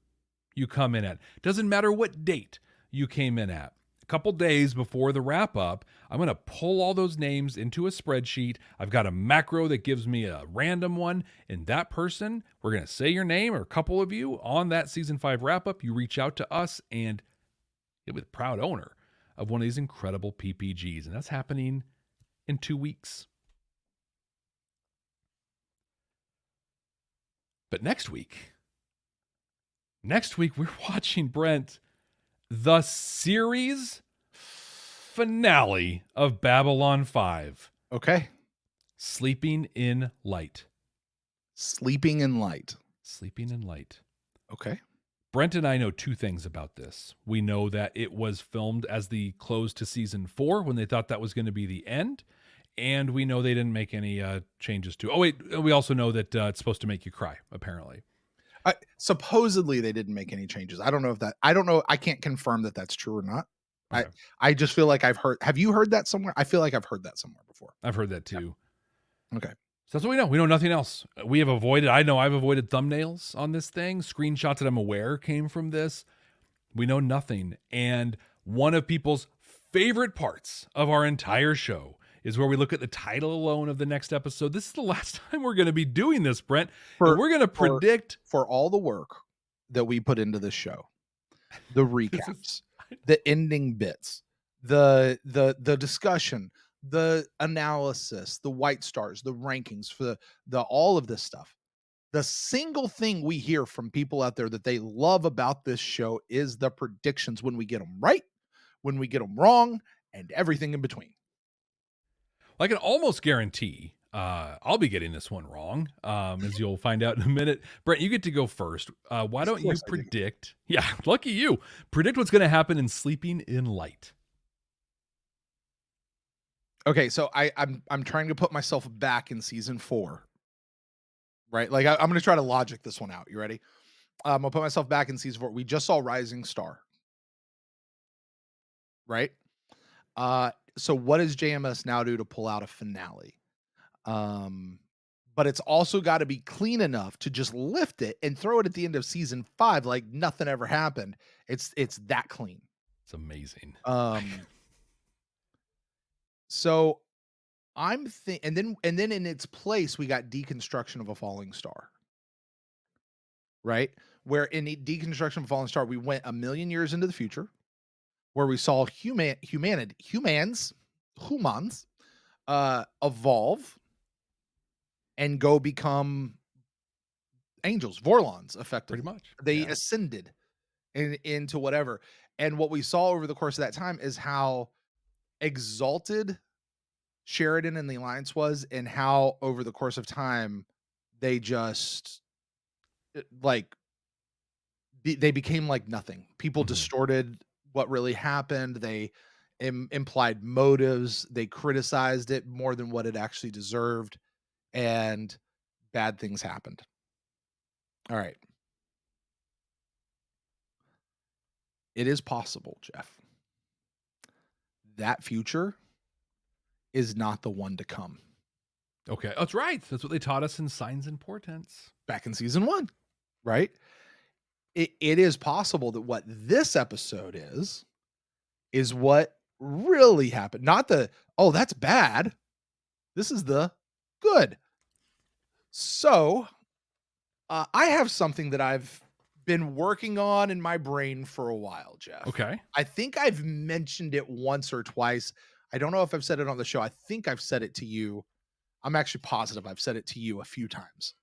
you come in at. Doesn't matter what date you came in at. A couple days before the wrap up, I'm going to pull all those names into a spreadsheet. I've got a macro that gives me a random one. And that person, we're going to say your name or a couple of you on that season 5 wrap up. You reach out to us and you'll be the proud owner of one of these incredible PPGs. And that's happening in 2 weeks. But next week we're watching, Brent, the series finale of Babylon 5. Okay. Sleeping in Light. Sleeping in Light. Sleeping in Light. Okay. Brent and I know 2 things about this. We know that it was filmed as the close to season 4 when they thought that was going to be the end. And we know they didn't make any changes to. Oh, wait. We also know that it's supposed to make you cry, apparently. supposedly they didn't make any changes. I don't know. I can't confirm that that's true or not. Okay. I just feel like I've heard. Have you heard that somewhere? I feel like I've heard that somewhere before. I've heard that too. Yeah. Okay. So that's what we know. We know nothing else. I know I've avoided thumbnails on this thing. Screenshots that I'm aware came from this. We know nothing. And one of people's favorite parts of our entire show is where we look at the title alone of the next episode. This is the last time we're going to be doing this, Brent. And we're going to predict for all the work that we put into this show, the recaps, the ending bits, the discussion, the analysis, the white stars, the rankings, for the all of this stuff. The single thing we hear from people out there that they love about this show is the predictions, when we get them right, when we get them wrong, and everything in between. I can almost guarantee I'll be getting this one wrong, as you'll find out in a minute. Brent, you get to go first. Why don't you predict? Yeah, lucky you. Predict what's going to happen in Sleeping in Light. Okay, so I'm trying to put myself back in season 4. Right? Like I'm going to try to logic this one out. You ready? I'll put myself back in season 4. We just saw Rising Star. Right? So what does JMS now do to pull out a finale? But it's also got to be clean enough to just lift it and throw it at the end of season 5 like nothing ever happened. It's that clean. It's amazing. So I'm and then in its place we got Deconstruction of a Falling Star. Right? Where in Deconstruction of a Falling Star we went a million years into the future, where we saw humans evolve and go become angels, Vorlons, effectively. Pretty much. They ascended into whatever. And what we saw over the course of that time is how exalted Sheridan and the Alliance was, and how over the course of time they just they became like nothing. People distorted what really happened. They implied motives. They criticized it more than what it actually deserved, and bad things happened. All right. It is possible, Jeff. That future is not the one to come. Okay. That's right. That's what they taught us in Signs and Portents. Back in season 1, right? It is possible that what this episode is what really happened. Not the, oh, that's bad. This is the good. So, I have something that I've been working on in my brain for a while, Jeff. Okay. I think I've mentioned it once or twice. I don't know if I've said it on the show. I think I've said it to you. I'm actually positive I've said it to you a few times.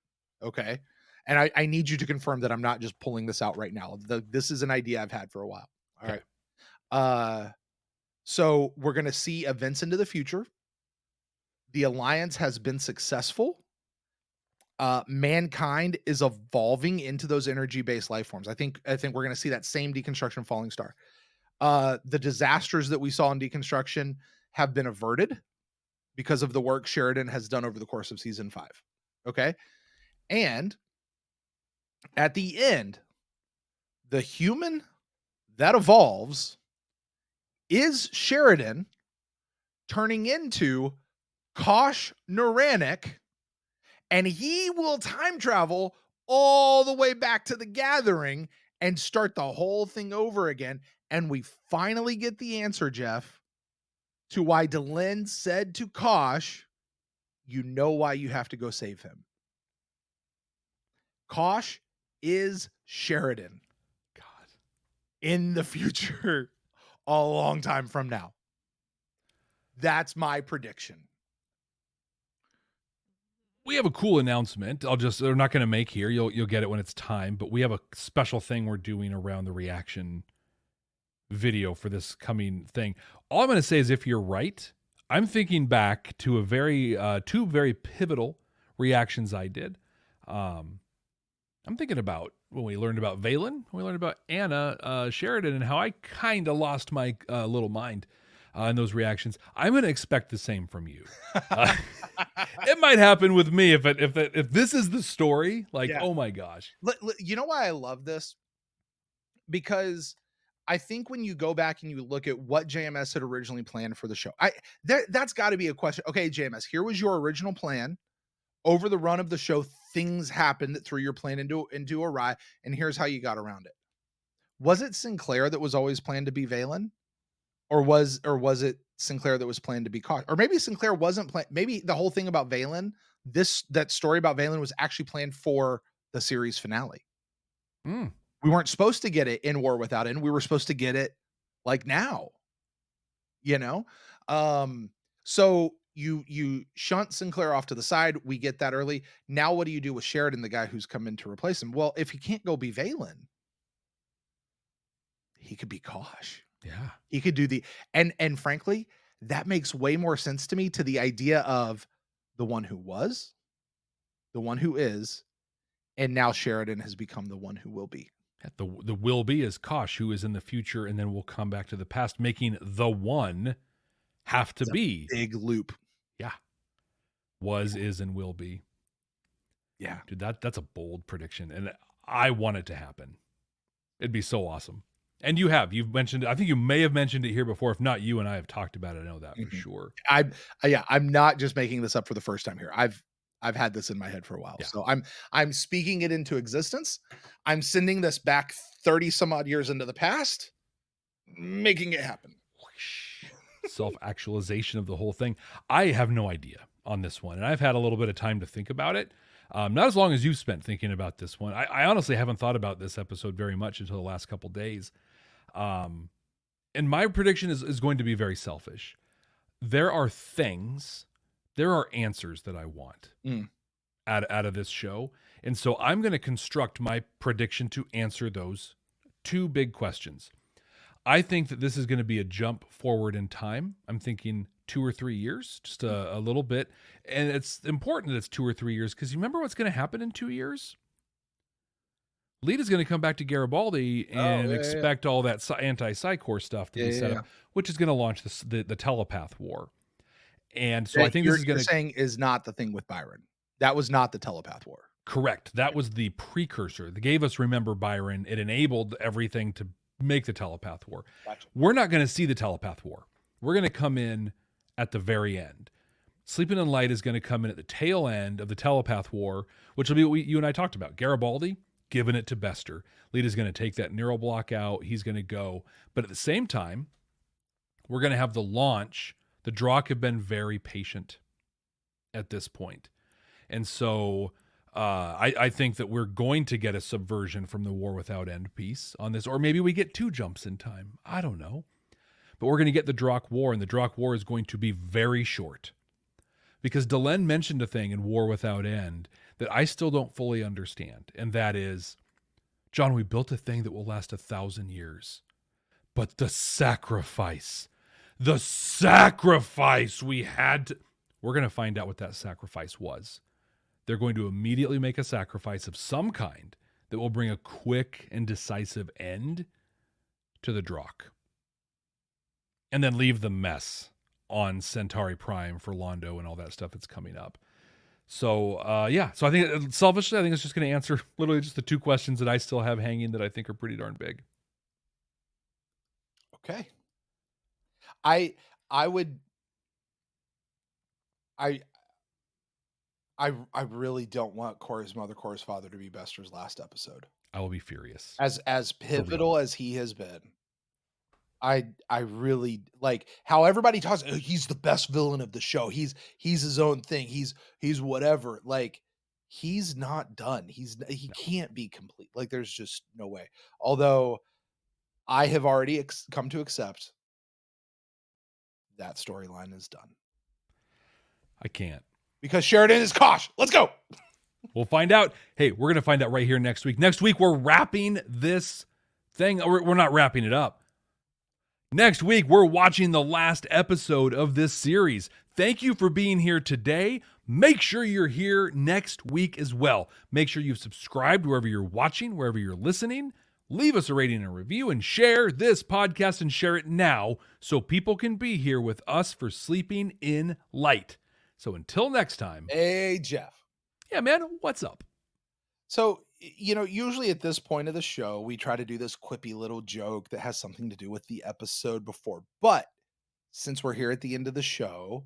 Okay. And I need you to confirm that I'm not just pulling this out right now. This is an idea I've had for a while. All right. So we're going to see events into the future. The Alliance has been successful. Mankind is evolving into those energy-based life forms. I think we're going to see that same Deconstruction Falling Star. The disasters that we saw in Deconstruction have been averted because of the work Sheridan has done over the course of season 5. Okay. And at the end, the human that evolves is Sheridan turning into Kosh Nuranik, and he will time travel all the way back to the Gathering and start the whole thing over again. And we finally get the answer, Jeff, to why Delenn said to Kosh, you know why you have to go save him. Kosh is Sheridan. God. In the future, a long time from now. That's my prediction. We have a cool announcement. They're not going to make here. You'll get it when it's time, but we have a special thing we're doing around the reaction video for this coming thing. All I'm going to say is, if you're right, I'm thinking back to two very pivotal reactions I did. I'm thinking about when we learned about Valen, when we learned about Anna Sheridan, and how I kind of lost my little mind. and those reactions. I'm going to expect the same from you. It might happen with me if this is the story. Like, oh my gosh. You know why I love this? Because I think when you go back and you look at what JMS had originally planned for the show, that's got to be a question. Okay, JMS, here was your original plan. Over the run of the show, things happened that threw your plan into awry, and here's how you got around it. Was it Sinclair that was always planned to be Valen? Or was it Sinclair that was planned to be Kosh? Or maybe Sinclair wasn't planned. Maybe the whole thing about Valen, that story about Valen was actually planned for the series finale. We weren't supposed to get it in War Without End. We were supposed to get it like now, you know? So you shunt Sinclair off to the side. We get that early. Now what do you do with Sheridan, the guy who's come in to replace him? Well, if he can't go be Valen, he could be Kosh. Yeah. He could do and frankly, that makes way more sense to me, to the idea of the one who was, the one who is, and now Sheridan has become the one who will be. The will be is Kosh, who is in the future, and then we'll come back to the past, making the one have to be. Big loop. Yeah. Was, is, and will be. Yeah. Dude, that's a bold prediction, and I want it to happen. It'd be so awesome. And you've mentioned it. I think you may have mentioned it here before. If not, you and I have talked about it. I know that for sure. I'm not just making this up for the first time here. I've had this in my head for a while. Yeah. So I'm speaking it into existence. I'm sending this back 30 some odd years into the past, making it happen. Self-actualization of the whole thing. I have no idea on this one, and I've had a little bit of time to think about it. Not as long as you've spent thinking about this one. I honestly haven't thought about this episode very much until the last couple days. And my prediction is going to be very selfish. There are answers that I want out of this show. And so I'm going to construct my prediction to answer those two big questions. I think that this is going to be a jump forward in time. I'm thinking 2 or 3 years, just a little bit. And it's important that it's 2 or 3 years, because you remember what's going to happen in 2 years? Lita's going to come back to Garibaldi and expect all that anti-Psychor stuff to be set up, which is going to launch the telepath war. And so I think this is going to saying is not the thing with Byron. That was not the telepath war. Correct. That was the precursor. They gave us Remember Byron. It enabled everything to make the telepath war. Gotcha. We're not going to see the telepath war. We're going to come in at the very end. Sleeping in Light is going to come in at the tail end of the telepath war, which will be what you and I talked about. Garibaldi giving it to Bester. Lita's going to take that neural block out. He's going to go. But at the same time, we're going to have the launch. The Drakh have been very patient at this point. And so I think that we're going to get a subversion from the War Without End piece on this. Or maybe we get 2 jumps in time. I don't know. But we're going to get the Drakh War, and the Drakh War is going to be very short. Because Delenn mentioned a thing in War Without End that I still don't fully understand. And that is, John, we built a thing that will last 1,000 years. But the sacrifice we had to... We're going to find out what that sacrifice was. They're going to immediately make a sacrifice of some kind that will bring a quick and decisive end to the Drakh. And then leave the mess on Centauri Prime for Londo and all that stuff that's coming up. So, So I think, selfishly, I think it's just going to answer literally just the 2 questions that I still have hanging that I think are pretty darn big. Okay. I really don't want Corey's mother, Corey's father to be Bester's last episode. I will be furious. As pivotal as he has been. I really like how everybody talks. Oh, he's the best villain of the show. He's his own thing. He's whatever. Like, he's not done. He can't be complete. Like, there's just no way. Although I have already come to accept that storyline is done. I can't. Because Sheridan is Kosh. Let's go. We'll find out. Hey, we're going to find out right here next week. Next week, we're wrapping this thing. We're not wrapping it up. Next week, we're watching the last episode of this series. Thank you for being here today. Make sure you're here next week as well. Make sure you've subscribed wherever you're watching, wherever you're listening. Leave us a rating and a review and share this podcast and share it now so people can be here with us for Sleeping in Light. So until next time. Hey, Jeff. Yeah, man, what's up? So, usually at this point of the show, we try to do this quippy little joke that has something to do with the episode before. But since we're here at the end of the show,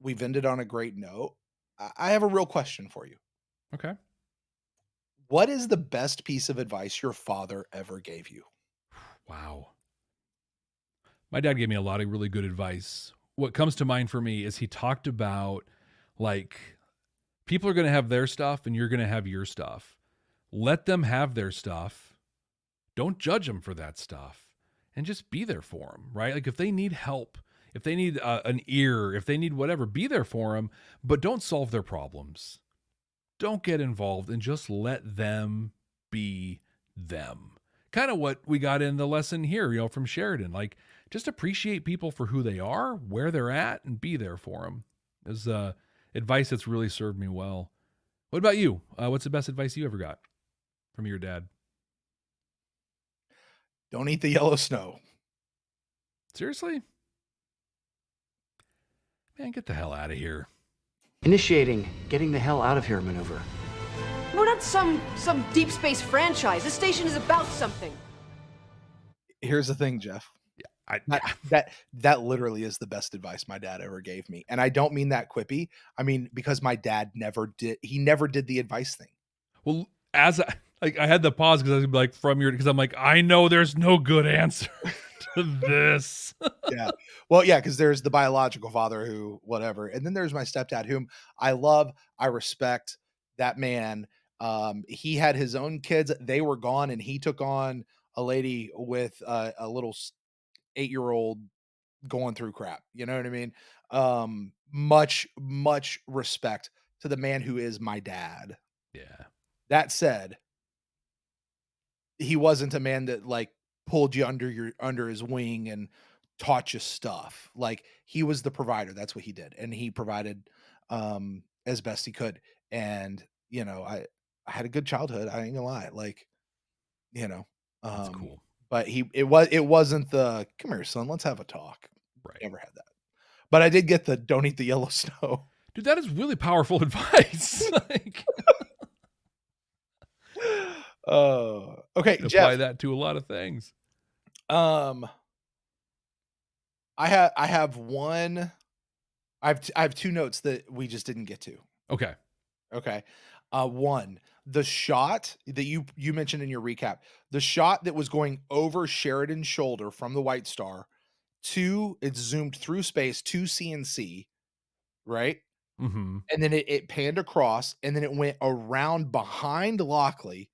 we've ended on a great note. I have a real question for you. Okay. What is the best piece of advice your father ever gave you? Wow. My dad gave me a lot of really good advice. What comes to mind for me is he talked about, like, people are going to have their stuff and you're going to have your stuff. Let them have their stuff. Don't judge them for that stuff and just be there for them, right? Like if they need help, if they need an ear, if they need whatever, be there for them, but don't solve their problems. Don't get involved and just let them be them. Kind of what we got in the lesson here, from Sheridan. Like, just appreciate people for who they are, where they're at, and be there for them. Is advice that's really served me well. What about you? What's the best advice you ever got from your dad? Don't eat the yellow snow. Seriously? Man, get the hell out of here. Initiating getting the hell out of here maneuver. We're not some deep space franchise. This station is about something. Here's the thing, Jeff. That literally is the best advice my dad ever gave me. And I don't mean that quippy. I mean, because my dad never did the advice thing. Well, as I had the pause because I was like, because I'm like, I know there's no good answer to this. Yeah. Well, yeah, because there's the biological father who, whatever. And then there's my stepdad, whom I love. I respect that man. He had his own kids. They were gone, and he took on a lady with a little 8-year-old going through crap. You know what I mean? Much respect to the man who is my dad. Yeah. That said, he wasn't a man that like pulled you under his wing and taught you stuff. Like, he was the provider. That's what he did. And he provided as best he could. And, I had a good childhood. I ain't gonna lie. Like, that's cool. But it wasn't the come here, son, let's have a talk. Right. Never had that. But I did get the don't eat the yellow snow. Dude, that is really powerful advice. Like, okay, Jeff. Jeff. Apply that to a lot of things. I have one. I have two notes that we just didn't get to. Okay. One, the shot that you mentioned in your recap, the shot that was going over Sheridan's shoulder from the White Star to it zoomed through space to CNC, right? Mm-hmm. And then it panned across, and then it went around behind Lockley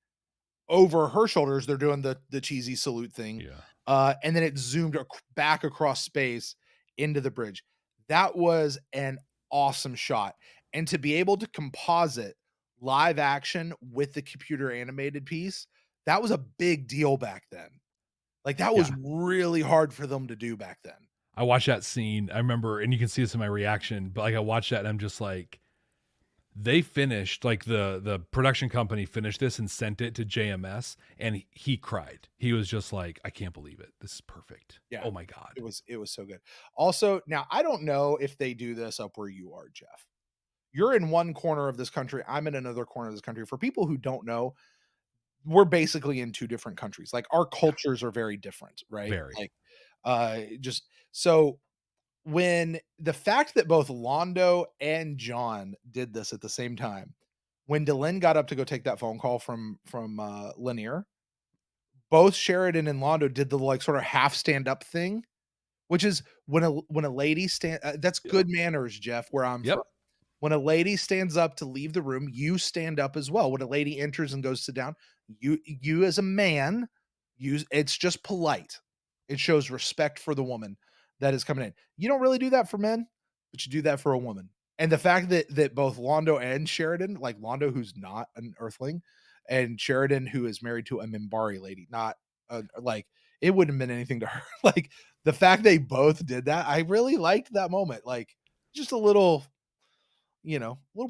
over her shoulders. They're doing the cheesy salute thing. Yeah. And then it zoomed back across space into the bridge. That was an awesome shot. And to be able to composite live action with the computer animated piece, that was a big deal back then. Like, that was really hard for them to do back then. I watched that scene. I remember, and you can see this in my reaction, but like I watched that and I'm just like, they finished, like the production company finished this and sent it to JMS, and he cried. He was just like, I can't believe it. This is perfect. Yeah. Oh my God. It was so good. Also, now I don't know if they do this up where you are, Jeff. You're in one corner of this country. I'm in another corner of this country. For people who don't know, we're basically in two different countries. Like, our cultures are very different, right? Very. Like, just so when the fact that both Londo and John did this at the same time, when Delenn got up to go take that phone call from Lennier, both Sheridan and Londo did the like sort of half stand up thing, which is when a lady that's good manners, Jeff, where I'm from. When a lady stands up to leave the room, you stand up as well. When a lady enters and goes to sit down, you as a man, it's just polite. It shows respect for the woman that is coming in. You don't really do that for men, but you do that for a woman. And the fact that both Londo and Sheridan, like Londo, who's not an Earthling, and Sheridan, who is married to a Minbari lady, not like, it wouldn't have been anything to her. Like, the fact they both did that, I really liked that moment. Like, just a little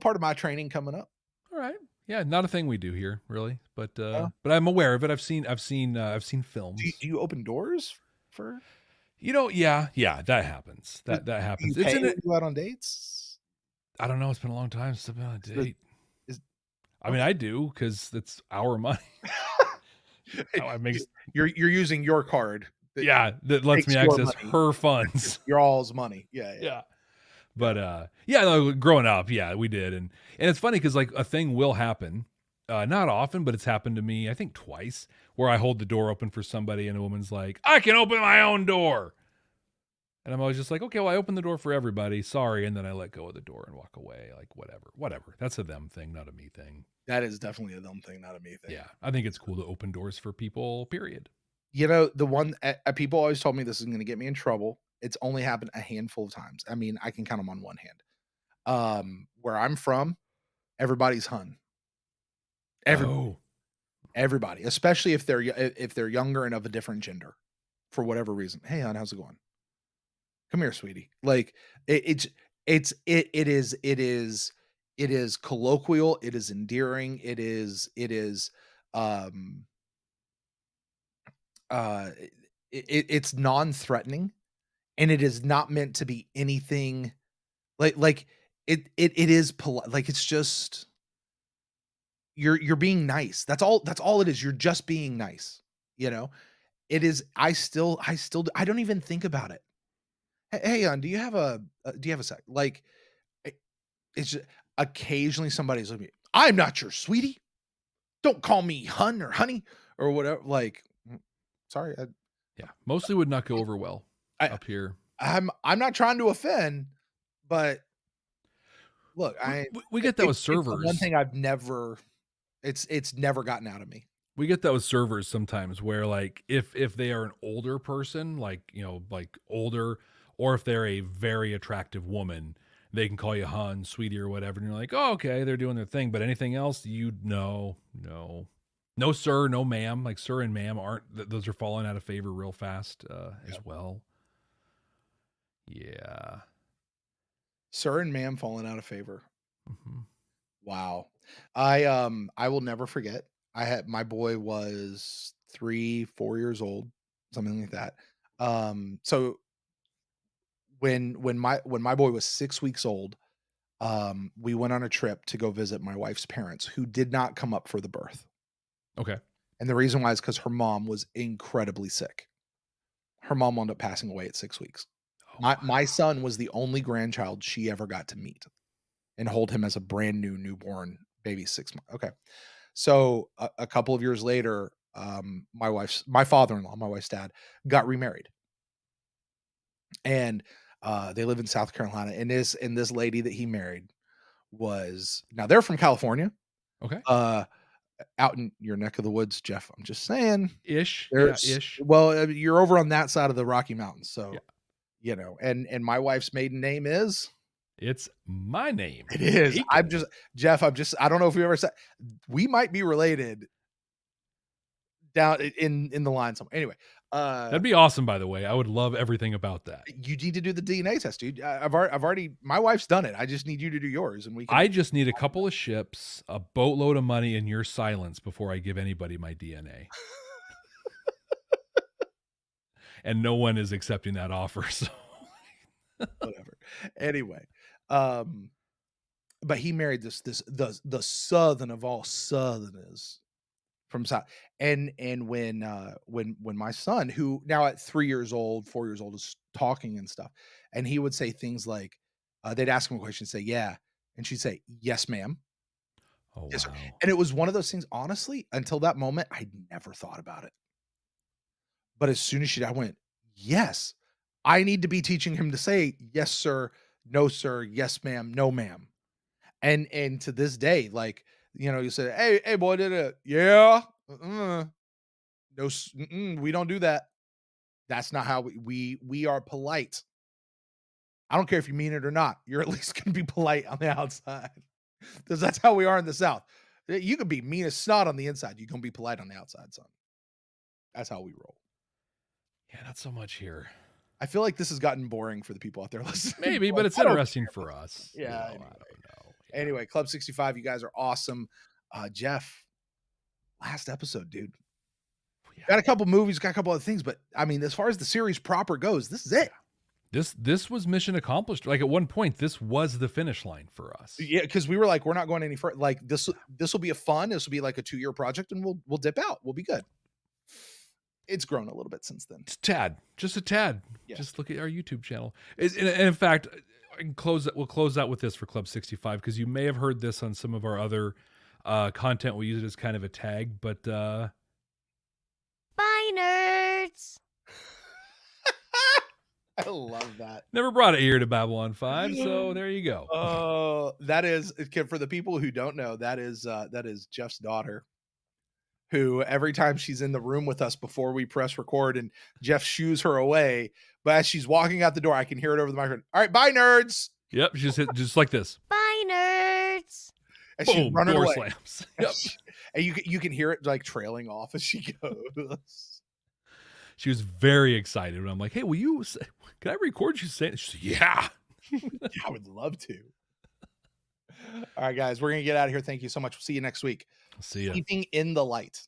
part of my training coming up. All right. Yeah, not a thing we do here, really, but I'm aware of it. I've seen films. Do you open doors for? Yeah, that happens. That Do happens. you It's pay in when it. you go out on dates? I don't know. It's been a long time since I've been on a date. I Okay. mean, I do because it's our money. You're using your card. That lets me access her funds. Your all's money. Yeah. But no, growing up, we did, and it's funny because like a thing will happen, not often, but it's happened to me I think twice, where I hold the door open for somebody and a woman's like, "I can open my own door," and I'm always just like, "Okay, well I opened the door for everybody, sorry," and then I let go of the door and walk away, like whatever. That's a them thing, not a me thing. That is definitely a them thing, not a me thing. Yeah, I think it's cool to open doors for people. Period. The one people always told me this is going to get me in trouble. It's only happened a handful of times. I mean, I can count them on one hand. Where I'm from, everybody's hun. Everybody, especially if they're younger and of a different gender, for whatever reason. Hey, hon, how's it going? Come here, sweetie. Like it is colloquial. It is endearing. It's non-threatening, and it is not meant to be anything like it is polite. Like it's just you're being nice. That's all it is. You're just being nice. It is. I don't even think about it. Hey, do you have a sec? Like it's just, occasionally somebody's like, "I'm not your sweetie. Don't call me hun or honey or whatever." Like, sorry. Mostly would not go over well up here. I'm not trying to offend, but look, we get that with servers. One thing I've never, it's never gotten out of me. We get that with servers sometimes, where like if they are an older person, like like older, or if they're a very attractive woman, they can call you hun, sweetie, or whatever, and you're like, oh, okay, they're doing their thing. But anything else, no, sir, no, ma'am. Like sir and ma'am those are falling out of favor real fast as well. Yeah, sir and ma'am falling out of favor. Mm-hmm. Wow, I will never forget. My boy was 3-4 years old, something like that. So when my boy was 6 weeks old, we went on a trip to go visit my wife's parents, who did not come up for the birth. Okay. And the reason why is because her mom was incredibly sick. Her mom wound up passing away at 6 weeks. My son was the only grandchild she ever got to meet and hold him as a brand new newborn baby, 6 months. Okay. So a couple of years later, my father-in-law, my wife's dad, got remarried. And they live in South Carolina. And this lady that he married now they're from California. Okay. Out in your neck of the woods, Jeff. I'm just saying. Ish. Well, you're over on that side of the Rocky Mountains. So, and my wife's maiden name is? It's my name. It is. Akin. Jeff, I don't know if we ever said, we might be related down in the line somewhere. Anyway. That'd be awesome, by the way. I would love everything about that. You need to do the DNA test, dude. I've already, my wife's done it. I just need you to do yours, and I just need a couple of ships, a boatload of money, and your silence before I give anybody my DNA. And no one is accepting that offer, so whatever. Anyway, but he married the southern of all southerners from South. And when my son, who now at 3 years old, 4 years old, is talking and stuff, and he would say things like, they'd ask him a question, say, yeah. And she'd say, yes, ma'am. Oh, yes, wow. And it was one of those things, honestly, until that moment, I'd never thought about it. But as soon as I went, yes, I need to be teaching him to say, yes, sir, no, sir, yes, ma'am, no, ma'am. And to this day, like, you say, hey, boy, did it. Yeah. No, we don't do that. That's not how we are polite. I don't care if you mean it or not. You're at least going to be polite on the outside, because that's how we are in the South. You could be mean as snot on the inside. You're going to be polite on the outside, son. That's how we roll. Yeah, not so much here. I feel like this has gotten boring for the people out there listening. Maybe, but it's interesting for us. Yeah. Anyway, Club 65, you guys are awesome. Jeff, last episode, dude. Got a couple movies, got a couple other things, but I mean, as far as the series proper goes, this is it. This was mission accomplished. Like at one point, this was the finish line for us. Yeah, because we were like, we're not going any further. Like this will be a fun. This will be like a 2-year project, and we'll dip out. We'll be good. It's grown a little bit since then. It's just a tad. Yeah. Just look at our YouTube channel. And in fact, we'll close out with this for Club 65 because you may have heard this on some of our other content. We'll use it as kind of a tag, but bye, nerds. I love that. Never brought it here to Babylon 5, so there you go. Oh, that is, for the people who don't know, that is Jeff's daughter, who every time she's in the room with us before we press record and Jeff shoos her away, but as she's walking out the door, I can hear it over the microphone. All right, bye, nerds. Yep, she's just like this. Bye, nerds. And she's running door away. slams. Yep. And you can hear it like trailing off as she goes. She was very excited when I'm like, "Hey, can I record you saying?" She said, "Yeah." I would love to. All right, guys, we're gonna get out of here. Thank you so much. We'll see you next week. See you. Keeping in the light.